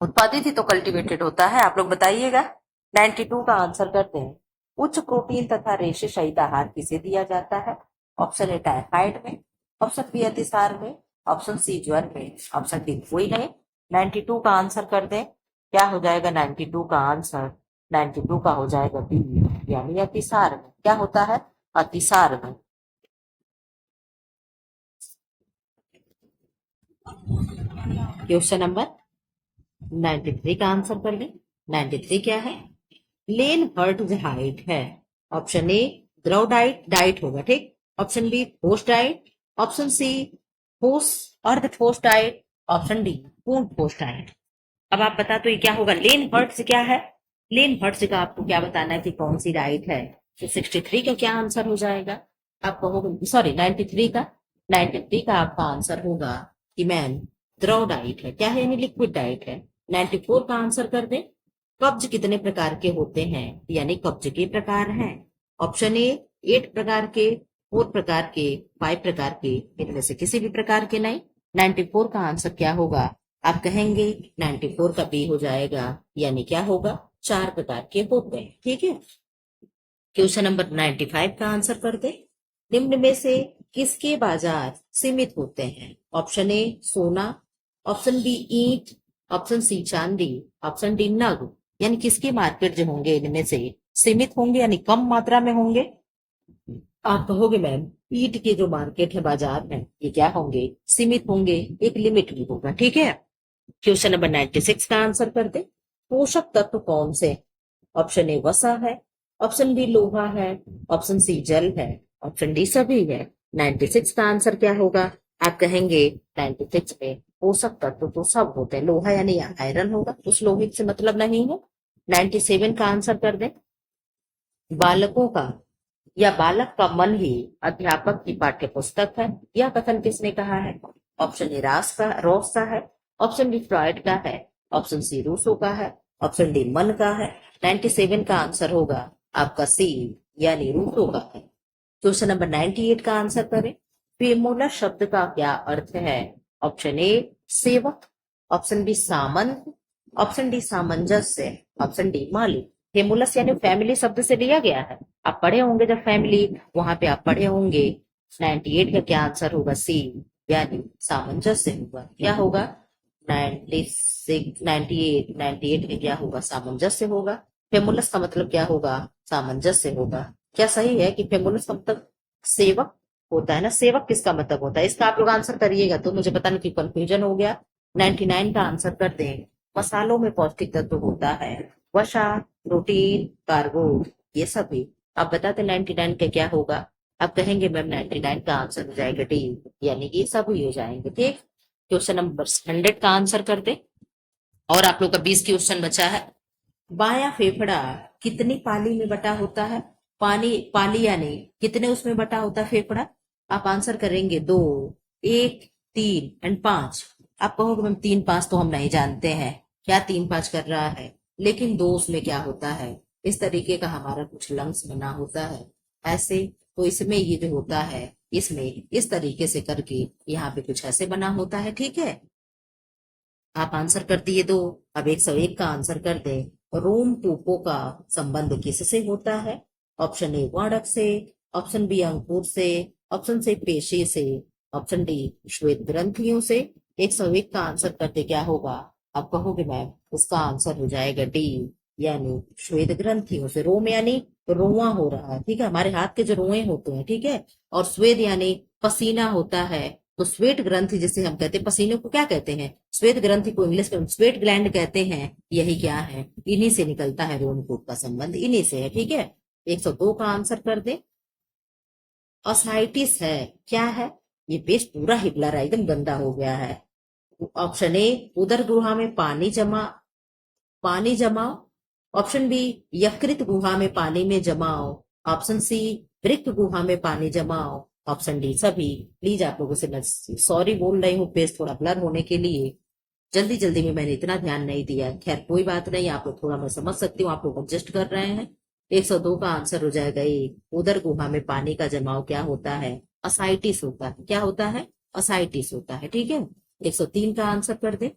उत्पादित ही तो कल्टीवेटेड होता है। आप लोग बताइएगा। 92 का आंसर करते हैं। उच्च प्रोटीन तथा रेशे सहित आहार किसे दिया जाता है? ऑप्शन ए टाइफाइड में, ऑप्शन बी अतिसार में, ऑप्शन सी ज्वर में, ऑप्शन डी कोई नहीं। 92 का आंसर कर दें। क्या हो जाएगा 92 का आंसर? 92 का हो जाएगा बी, यानी अतिसार में। क्या होता है? अतिसार में। क्वेश्चन नंबर 93 का आंसर कर ले। 93 क्या है? लेन हर्ट हाइट है। ऑप्शन ए द्रव डाइट, डाइट होगा ठीक। ऑप्शन बी ठोस डाइट, ऑप्शन सी ठोस अर्ध ठोस डाइट, ऑप्शन डी पूर्ण ठोस डाइट। अब आप बता तो ये क्या होगा? लेन हर्ट्ज क्या है? लेन हर्ट्ज का आपको क्या बताना है कि कौन सी डाइट है? तो 63 का क्या आंसर हो जाएगा? आप कहोगे सॉरी 93 का, 93 का आपका आंसर होगा कि मैम द्रव डाइट है। क्या है? यानी लिक्विड डाइट है। 94 का आंसर कर दे। कब्ज कितने प्रकार के होते हैं? यानी कब्ज के प्रकार हैं। ऑप्शन ए 8 प्रकार के, 4 प्रकार के, 5 प्रकार के, इनमें से किसी भी प्रकार के नहीं। 94 का आंसर क्या होगा? आप कहेंगे 94 का बी हो जाएगा, यानी क्या होगा? 4 प्रकार के होते हैं। ठीक है। क्वेश्चन नंबर 95 का आंसर कर दे। निम्न में से किसके बाजार सीमित होते हैं? ऑप्शन ए सोना, ऑप्शन बी ईंट, ऑप्शन सी चांदी, ऑप्शन डी नग। यानी किसके मार्केट जो होंगे इनमें से सीमित होंगे, यानी कम मात्रा में होंगे। आप कहोगे मैम ईंट के जो मार्केट है, बाजार है, ये क्या होंगे? सीमित होंगे, एक लिमिट भी होगा। ठीक है। क्वेश्चन नंबर 96 का आंसर कर दे। पोषक तत्व कौन से? ऑप्शन ए वसा है, ऑप्शन बी लोहा है, ऑप्शन सी जल है, ऑप्शन डी सभी है। 96 का आंसर क्या होगा? आप कहेंगे 96 में पोषक तत्व तो सब होते हैं। लोहा यानी आयरन होगा, उस लोहित से मतलब नहीं है। 97 का आंसर कर दे। बालकों का या बालक का मन ही अध्यापक की पाठ्य पुस्तक है। यह कथन किसने कहा है? ऑप्शन ए रॉस का है, ऑप्शन बी फ्रॉइड का है, ऑप्शन सी रूसो का है, ऑप्शन डी मन का है। 97 का आंसर होगा आपका सी, यानी रूसो का है। क्वेश्चन नंबर 98 का आंसर करें। फेमोला शब्द का क्या अर्थ है? ऑप्शन ए सेवक, ऑप्शन बी सामंत, ऑप्शन डी सामंजस्य, ऑप्शन डी मालिक। फेमुलस यानी फैमिली शब्द से लिया गया है। आप पढ़े होंगे जब फैमिली, वहां पे आप पढ़े होंगे। 98 का क्या आंसर होगा? सी, यानी सामंजस्य होगा। क्या होगा? 96, 98, 98 में क्या होगा? सामंजस्य होगा। फेमुलस का मतलब क्या होगा? सामंजस्य होगा। क्या सही है कि फेमुलस का मतलब सेवक होता है ना? सेवक किसका मतलब होता है? इसका आप लोग आंसर करिएगा तो मुझे पता नहीं क्यों कंफ्यूजन हो गया। 99 का आंसर कर दें। मसालों में पौष्टिक तत्व होता है वसा, प्रोटीन, कार्बो, ये सभी। आप बताते 99 का क्या होगा? आप कहेंगे मैम 99 का आंसर हो जाएगा डी, यानी कि ये सभी हो जाएंगे। ठीक, क्वेश्चन नंबर 100 का आंसर कर दे। और आप लोग का 20 क्वेश्चन बचा है। बायां फेफड़ा कितनी पाली में बटा होता है? पाली यानी कितने उसमें बटा होता है फेफड़ा? आप आंसर करेंगे 2, 1, 3 एंड 5। आप कहोगे मैम 3 5 तो हम नहीं जानते हैं क्या 3 5 कर रहा है, लेकिन 2 उसमें क्या होता है, इस तरीके का हमारा कुछ लंग्स बना होता है ऐसे। तो इसमें ये जो होता है, इसमें इस तरीके से करके यहाँ पे कुछ ऐसे बना होता है। ठीक है, आप आंसर कर दिए 2। अब 101 का आंसर कर दे। रोम टूपों का संबंध किससे होता है? ऑप्शन ए वाड़क से, ऑप्शन बी अंकुर से, ऑप्शन सी पेशी से, ऑप्शन डी श्वेत ग्रंथियों से। 101 का आंसर करते क्या होगा? आप कहोगे मैम उसका आंसर हो जाएगा डी, यानी श्वेत ग्रंथियों से। रोम यानी रोआ हो रहा है, ठीक है, हमारे हाथ के जो रोए होते हैं, ठीक है। और स्वेद यानी पसीना होता है। तो स्वेट ग्रंथि जिसे हम कहते हैं, पसीने को क्या कहते हैं? श्वेत ग्रंथि को इंग्लिश में स्वेट ग्लैंड कहते हैं। यही क्या है? इन्हीं से निकलता है, रोमकूप का संबंध इन्हीं से है। ठीक है, 102 का आंसर कर दे। ऑसाइटिस है, क्या है? ये पेस्ट पूरा हिबला रहा है, एकदम गंदा हो गया है। ऑप्शन ए उदर गुहा में पानी जमाओ, ऑप्शन बी यकृत गुहा में पानी में जमाओ, ऑप्शन सी वृक्क गुहा में पानी जमाओ, ऑप्शन डी सभी। प्लीज आप लोगों से मैं सॉरी बोल रही हूँ पेज थोड़ा ब्लर होने के लिए, जल्दी जल्दी में मैंने इतना ध्यान नहीं दिया। खैर कोई बात नहीं, आप लोग थोड़ा मैं समझ सकती हूँ, आप लोग एडजस्ट कर रहे हैं। 102 का आंसर हो जाएगा ए, उदर गुहा में पानी का जमाव क्या होता है? असाइटिस होता है। क्या होता है? असाइटिस होता है। ठीक है, 103 का आंसर कर दे।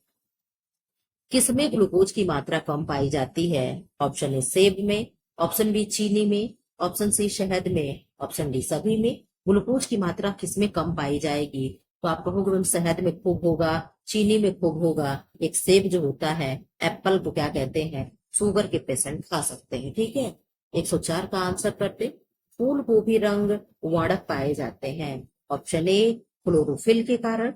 किसमें ग्लूकोज की मात्रा कम पाई जाती है? ऑप्शन ए सेब में, ऑप्शन बी चीनी में, ऑप्शन सी शहद में, ऑप्शन डी सभी में। ग्लूकोज की मात्रा किसमें कम पाई जाएगी? तो आप कहोगे मैम शहद में खूब होगा, चीनी में खूब होगा, एक सेब जो होता है, एप्पल को क्या कहते हैं, शुगर के पेशेंट खा सकते हैं। ठीक है, 104 का आंसर करते। फूल गोभी रंग वर्णक पाए जाते हैं। ऑप्शन ए क्लोरोफिल के कारण,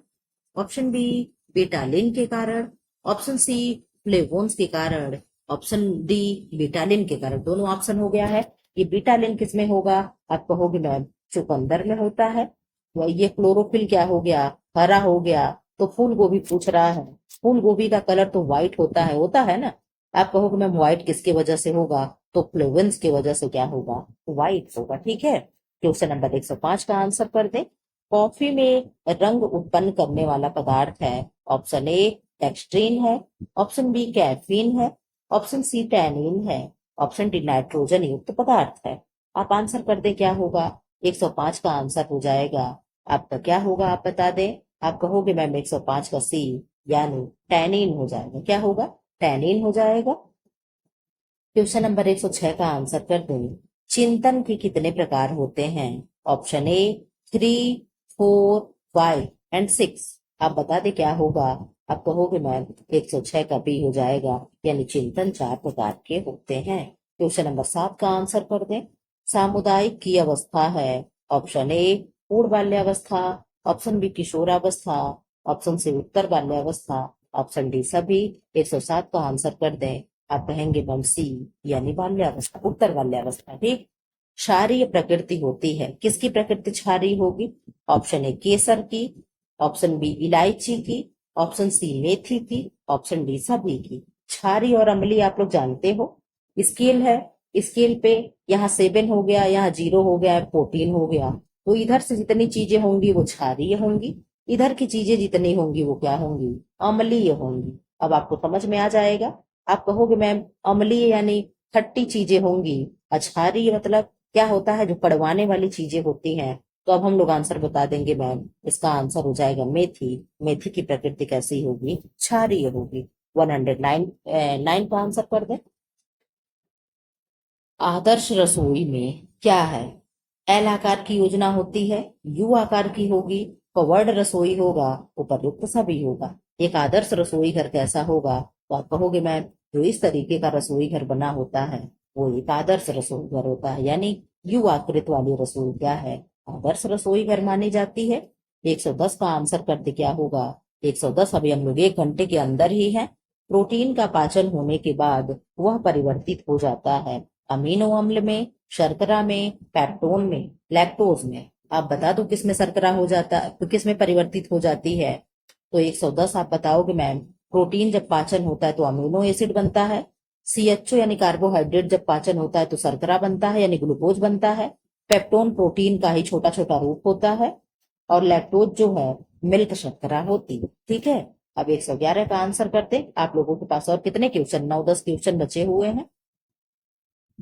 ऑप्शन बी बेटालिन के कारण, ऑप्शन सी फ्लेवोन्स के कारण, ऑप्शन डी बेटालिन के कारण। दोनों ऑप्शन हो गया है। ये बेटालिन किस में होगा? आप कहोगे मैम चुकंदर में होता है। तो ये क्लोरोफिल क्या हो गया? हरा हो गया। तो फूल गोभी पूछ रहा है, फूल गोभी का कलर तो व्हाइट होता है ना। आप कहोगे मैम व्हाइट किसकी वजह से होगा? तो फ्लेवोन्स की वजह से क्या होगा? व्हाइट होगा। ठीक है, क्वेश्चन नंबर 105 का आंसर कर दे। कॉफी में रंग उत्पन्न करने वाला पदार्थ है। ऑप्शन ए डेक्स्ट्रीन है, ऑप्शन बी कैफीन है, ऑप्शन सी टैनिन है, ऑप्शन डी नाइट्रोजन युक्त पदार्थ है। आप आंसर कर दे क्या होगा? 105 का आंसर हो जाएगा आपका क्या होगा? आप बता दें। आप कहोगे मैम 105 का सी, यानी टैनिन हो जाएगा। क्या होगा? टैनिन हो जाएगा। क्वेश्चन नंबर 106 का आंसर कर दो। चिंतन के कितने प्रकार होते हैं? Option A 3, 4, 5 and 6। आप बता दे क्या होगा? आप कहोगे मैम 106 का बी हो जाएगा, यानी चिंतन 4 प्रकार के होते हैं। क्वेश्चन नंबर 7 का आंसर कर दें। सामुदायिक की अवस्था है। ऑप्शन ए पूर्ण बाल्यावस्था, ऑप्शन बी किशोरावस्था, ऑप्शन सी उत्तर बाल्यावस्था, ऑप्शन डी सभी। 107 का आंसर कर दें। आप कहेंगे मैम सी, यानी बाल्यावस्था, उत्तर बाल्यावस्था। ठीक, क्षारीय प्रकृति होती है। किसकी प्रकृति क्षारीय होगी? ऑप्शन ए केसर की, ऑप्शन बी इलायची की, ऑप्शन सी मेथी की, ऑप्शन डी सभी की। क्षारीय और अम्लीय आप लोग जानते हो, स्केल है, स्केल पे यहाँ 7 हो गया, यहाँ 0 हो गया, 14 हो गया। तो इधर से जितनी चीजें होंगी वो क्षारीय होंगी, इधर की चीजें जितनी होंगी वो क्या होंगी? अम्लीय होंगी। अब आपको समझ में आ जाएगा। आप कहोगे मैम अम्लीय यानी खट्टी चीजें होंगी, क्षारीय मतलब क्या होता है? जो कड़वाने वाली चीजें होती हैं। तो अब हम लोग आंसर बता देंगे मैम, इसका आंसर हो जाएगा मेथी। मेथी की प्रकृति कैसी होगी? क्षारीय होगी। 109 9 का आंसर कर दे। आदर्श रसोई में क्या है? एल आकार की योजना होती है, यू आकार की होगी, कवर्ड रसोई होगा, उपर्युक्त सभी होगा। एक आदर्श रसोई घर कैसा होगा? तो आप कहोगे मैम जो इस तरीके का रसोई घर बना होता है वो एक आदर्श रसोई घर होता है, यानी यू आकृत वाली रसोई क्या है? आदर्श रसोई घर मानी जाती है। 110 का आंसर करते क्या होगा? 110 अभी हम लोग 1 घंटे के अंदर ही है। प्रोटीन का पाचन होने के बाद वह परिवर्तित हो जाता है अमीनो अम्ल में, शर्करा में, पेप्टोन में, लैक्टोज में। आप बता दो किस में शर्करा हो जाता है, तो किस में परिवर्तित हो जाती है। तो 110 आप बताओगे मैम। प्रोटीन जब पाचन होता है तो अमीनो एसिड बनता है। CHO यानी कार्बोहाइड्रेट जब पाचन होता है तो शर्करा बनता है यानी ग्लूकोज बनता है। पेप्टोन प्रोटीन का ही छोटा छोटा रूप होता है। और लैक्टोज जो है मिल्क शर्करा होती है। ठीक है। अब 111 का आंसर करते। आप लोगों के पास और कितने क्वेश्चन, 9-10 क्वेश्चन बचे हुए हैं।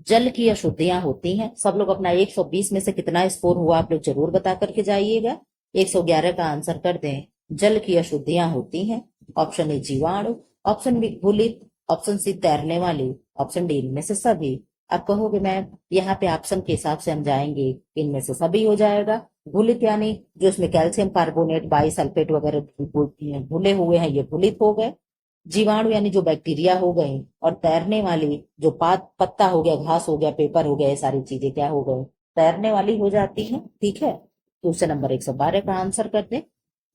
जल की अशुद्धियां होती हैं। सब लोग अपना 120 में से कितना स्कोर हुआ आप लोग जरूर बता करके जाइएगा। 111 का आंसर कर दें। जल की अशुद्धियां होती हैं। ऑप्शन ए जीवाणु, ऑप्शन बी घुलित, ऑप्शन सी तैरने वाली, ऑप्शन डी इनमें से सभी। आप कहोगे मैम यहाँ पे ऑप्शन के हिसाब से हम जाएंगे, इनमें से सभी हो जाएगा। घुलित यानी जो इसमें कैल्शियम कार्बोनेट, बाइसल्फेट वगैरह घुले हुए हैं, ये घुलित हो गए। जीवाणु यानी जो बैक्टीरिया हो गए। और तैरने वाली जो पत्ता हो गया, घास हो गया, पेपर हो गया, ये सारी चीजें क्या हो गए, तैरने वाली हो जाती हैं। ठीक है। क्वेश्चन नंबर 112 का आंसर करते।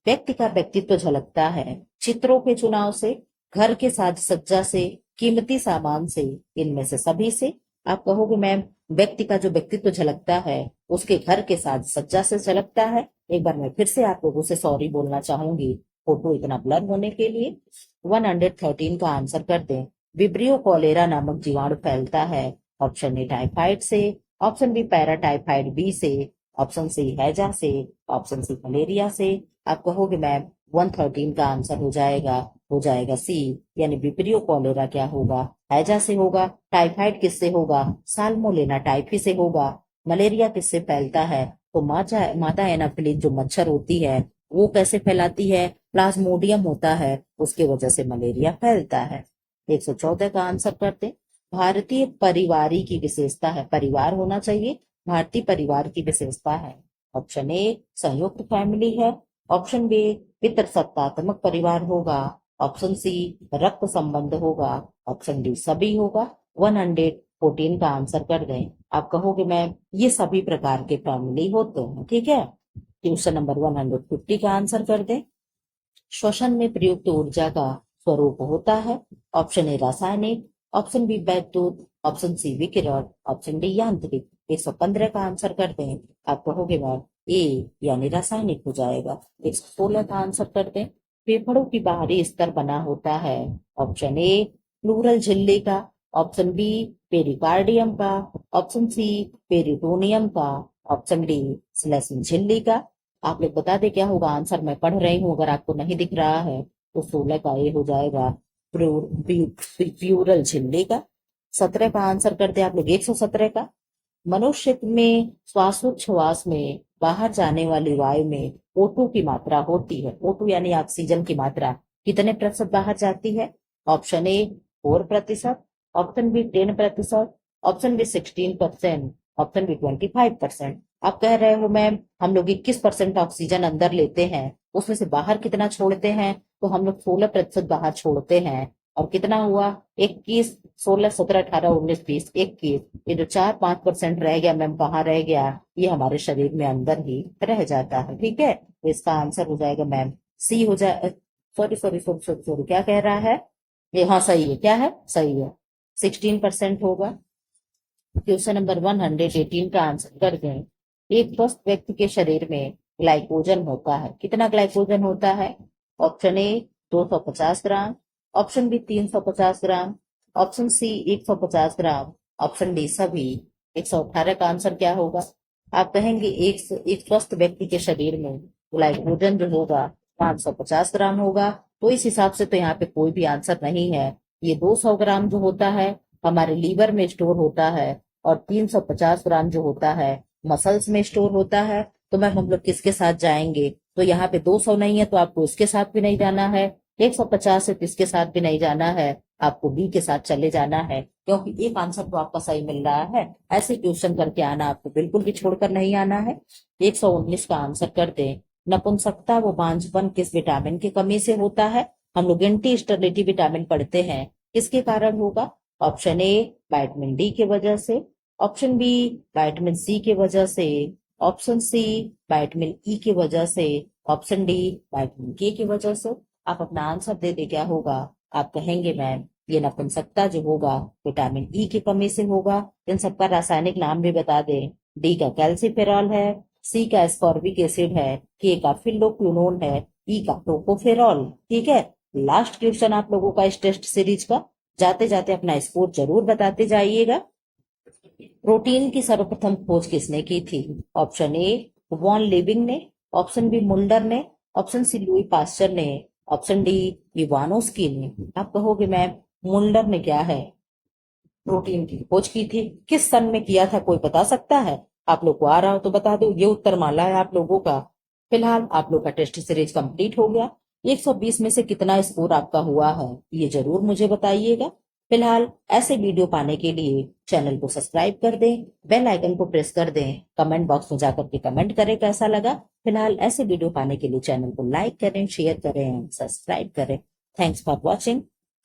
व्यक्ति का व्यक्तित्व झलकता है चित्रों के चुनाव से, घर के साज सज्जा से, कीमती सामान से, इनमें से सभी से। आप कहोगे मैम व्यक्ति का जो व्यक्तित्व झलकता है उसके घर के साज सज्जा से झलकता है। एक बार मैं फिर से आप लोगों से सॉरी बोलना चाहूंगी फोटो इतना ब्लर होने के लिए। 113 का आंसर कर दें। विब्रियो कॉलेरा नामक जीवाणु फैलता है। ऑप्शन ए टाइफाइड से, ऑप्शन बी पैराटाइफाइड बी से, ऑप्शन सी हैजा से, ऑप्शन सी मलेरिया से। आप कहोगे मैम 113 का आंसर हो जाएगा सी, यानी विब्रियो कॉलेरा क्या होगा, हैजा से होगा। टाइफाइड किससे होगा, साल्मोनेला टाइफी से होगा। मलेरिया किससे फैलता है, तो मादा एनाफिलिस जो मच्छर होती है वो कैसे फैलाती है, प्लाज्मोडियम होता है, उसकी वजह से मलेरिया फैलता है। 114 का आंसर करते। भारतीय परिवार की विशेषता है, परिवार होना चाहिए, भारतीय परिवार की विशेषता है। ऑप्शन ए संयुक्त फैमिली है, ऑप्शन बी पितृसत्तात्मक परिवार होगा, ऑप्शन सी रक्त संबंध होगा, ऑप्शन डी सभी होगा। 114 का आंसर कर दें। आप कहोगे मैम ये सभी प्रकार के फैमिली होते हैं। ठीक है। क्वेश्चन नंबर 150 का आंसर कर दें। श्वसन में प्रयुक्त ऊर्जा का स्वरूप होता है। ऑप्शन ए रासायनिक, ऑप्शन बी वैद्युत, ऑप्शन सी विकिरण, ऑप्शन डी यांत्रिक। 115 का आंसर कर दें। आप कहोगे मैम ए यानी रासायनिक हो जाएगा। 116 का आंसर कर दें। फेफड़ों की बाहरी स्तर बना होता है। ऑप्शन ए प्लूरल झिल्ली का, ऑप्शन बी पेरिकार्डियम का, ऑप्शन सी पेरिटोनियम का, ऑप्शन डी श्लेष्म झिल्ली का। आप लोग बता दे क्या होगा आंसर, मैं पढ़ रही हूँ, अगर आपको नहीं दिख रहा है तो 16 का ये हो जाएगा प्यूरल झिल्ली का। 17 का आंसर करते आप लोग 117 का। मनुष्य में श्वासोच्छ्वास में बाहर जाने वाली वायु में O2 की मात्रा होती है। O2 यानी ऑक्सीजन की मात्रा कितने प्रतिशत बाहर जाती है। Option A 4%, option B 10%, option B 16%, option B 25%। आप कह रहे हो मैम हम लोग 21% ऑक्सीजन अंदर लेते हैं, उसमें से बाहर कितना छोड़ते हैं, तो हम लोग 16% बाहर छोड़ते हैं। और कितना हुआ 21, 16, 17, 18, 19, 20, 21। ये जो 4-5% रह गया मैम कहाँ रह गया, ये हमारे शरीर में अंदर ही रह जाता है। ठीक है। तो इसका आंसर हो जाएगा मैम सी हो जाए, sorry sorry sorry sorry sorry, क्या कह रहा है ये, हाँ सही है, क्या है सही है, 16% होगा। क्वेश्चन नंबर 118 का आंसर कर दें। एक स्वस्थ व्यक्ति के शरीर में ग्लाइकोजन होता है, कितना ग्लाइकोजन होता है। Option A 250 gram, option B 350 gram, option C 150 gram, option D सभी। 118 का आंसर क्या होगा। आप कहेंगे एक स्वस्थ व्यक्ति के शरीर में ग्लाइकोजन जो होगा 550 ग्राम होगा, तो इस हिसाब से तो यहाँ पे कोई भी आंसर नहीं है। ये 200 ग्राम जो होता है हमारे लीवर में स्टोर होता है, और 350 ग्राम जो होता है मसल्स में स्टोर होता है। तो मैम हम लोग किसके साथ जाएंगे, तो यहाँ पे 200 नहीं है तो आपको इसके साथ भी नहीं जाना है, 150 है तो इसके साथ भी नहीं जाना है, आपको बी के साथ चले जाना है, क्योंकि एक आंसर तो आपका सही मिल रहा है। ऐसे क्वेश्चन करके आना, आपको बिल्कुल भी छोड़कर नहीं आना है। 119 का आंसर कर दे। नपुंसकता व बांझपन किस विटामिन की कमी से होता है। हम लोग एंटी स्टेरिलिटी विटामिन पढ़ते हैं, किसके कारण होगा। ऑप्शन ए विटामिन डी की वजह से, ऑप्शन बी विटामिन सी की वजह से, ऑप्शन सी विटामिन ई की वजह से, ऑप्शन डी विटामिन के की वजह से। आप अपना आंसर दे दे, क्या होगा? आप कहेंगे मैम ये नपुंसकता जो होगा विटामिन ई की कमी से होगा। इन सबका रासायनिक नाम भी बता दें। डी का कैल्सीफेरॉल है, सी का एस्कॉर्बिक एसिड है, के का फिल्लोक्विनोन है, ई का टोकोफेरॉल। ठीक है, लास्ट क्वेश्चन आप लोगों का इस टेस्ट सीरीज का। जाते जाते अपना स्कोर जरूर बताते जाइएगा। प्रोटीन की सर्वप्रथम खोज किसने की थी? ऑप्शन ए वॉन लिविंग ने, ऑप्शन बी मुल्डर ने, ऑप्शन सी लुई पास्चर ने, ऑप्शन डी इवानोस्की ने। आप कहोगे मैम मुल्डर ने क्या है प्रोटीन की खोज की थी, किस सन में किया था, कोई बता सकता है? आप लोग को आ रहा हो तो बता दो, ये उत्तर माला है आप लोगों का। फिलहाल आप लोग का टेस्ट सीरीज कंप्लीट हो गया। 120 में से कितना स्कोर आपका हुआ है ये जरूर मुझे बताइएगा। फिलहाल ऐसे वीडियो पाने के लिए चैनल को सब्सक्राइब कर दें, बेल आइकन को प्रेस कर दें, कमेंट बॉक्स में जाकर के कमेंट करें कैसा लगा। फिलहाल ऐसे वीडियो पाने के लिए चैनल को लाइक करें, शेयर करें, सब्सक्राइब करें। Thanks for watching.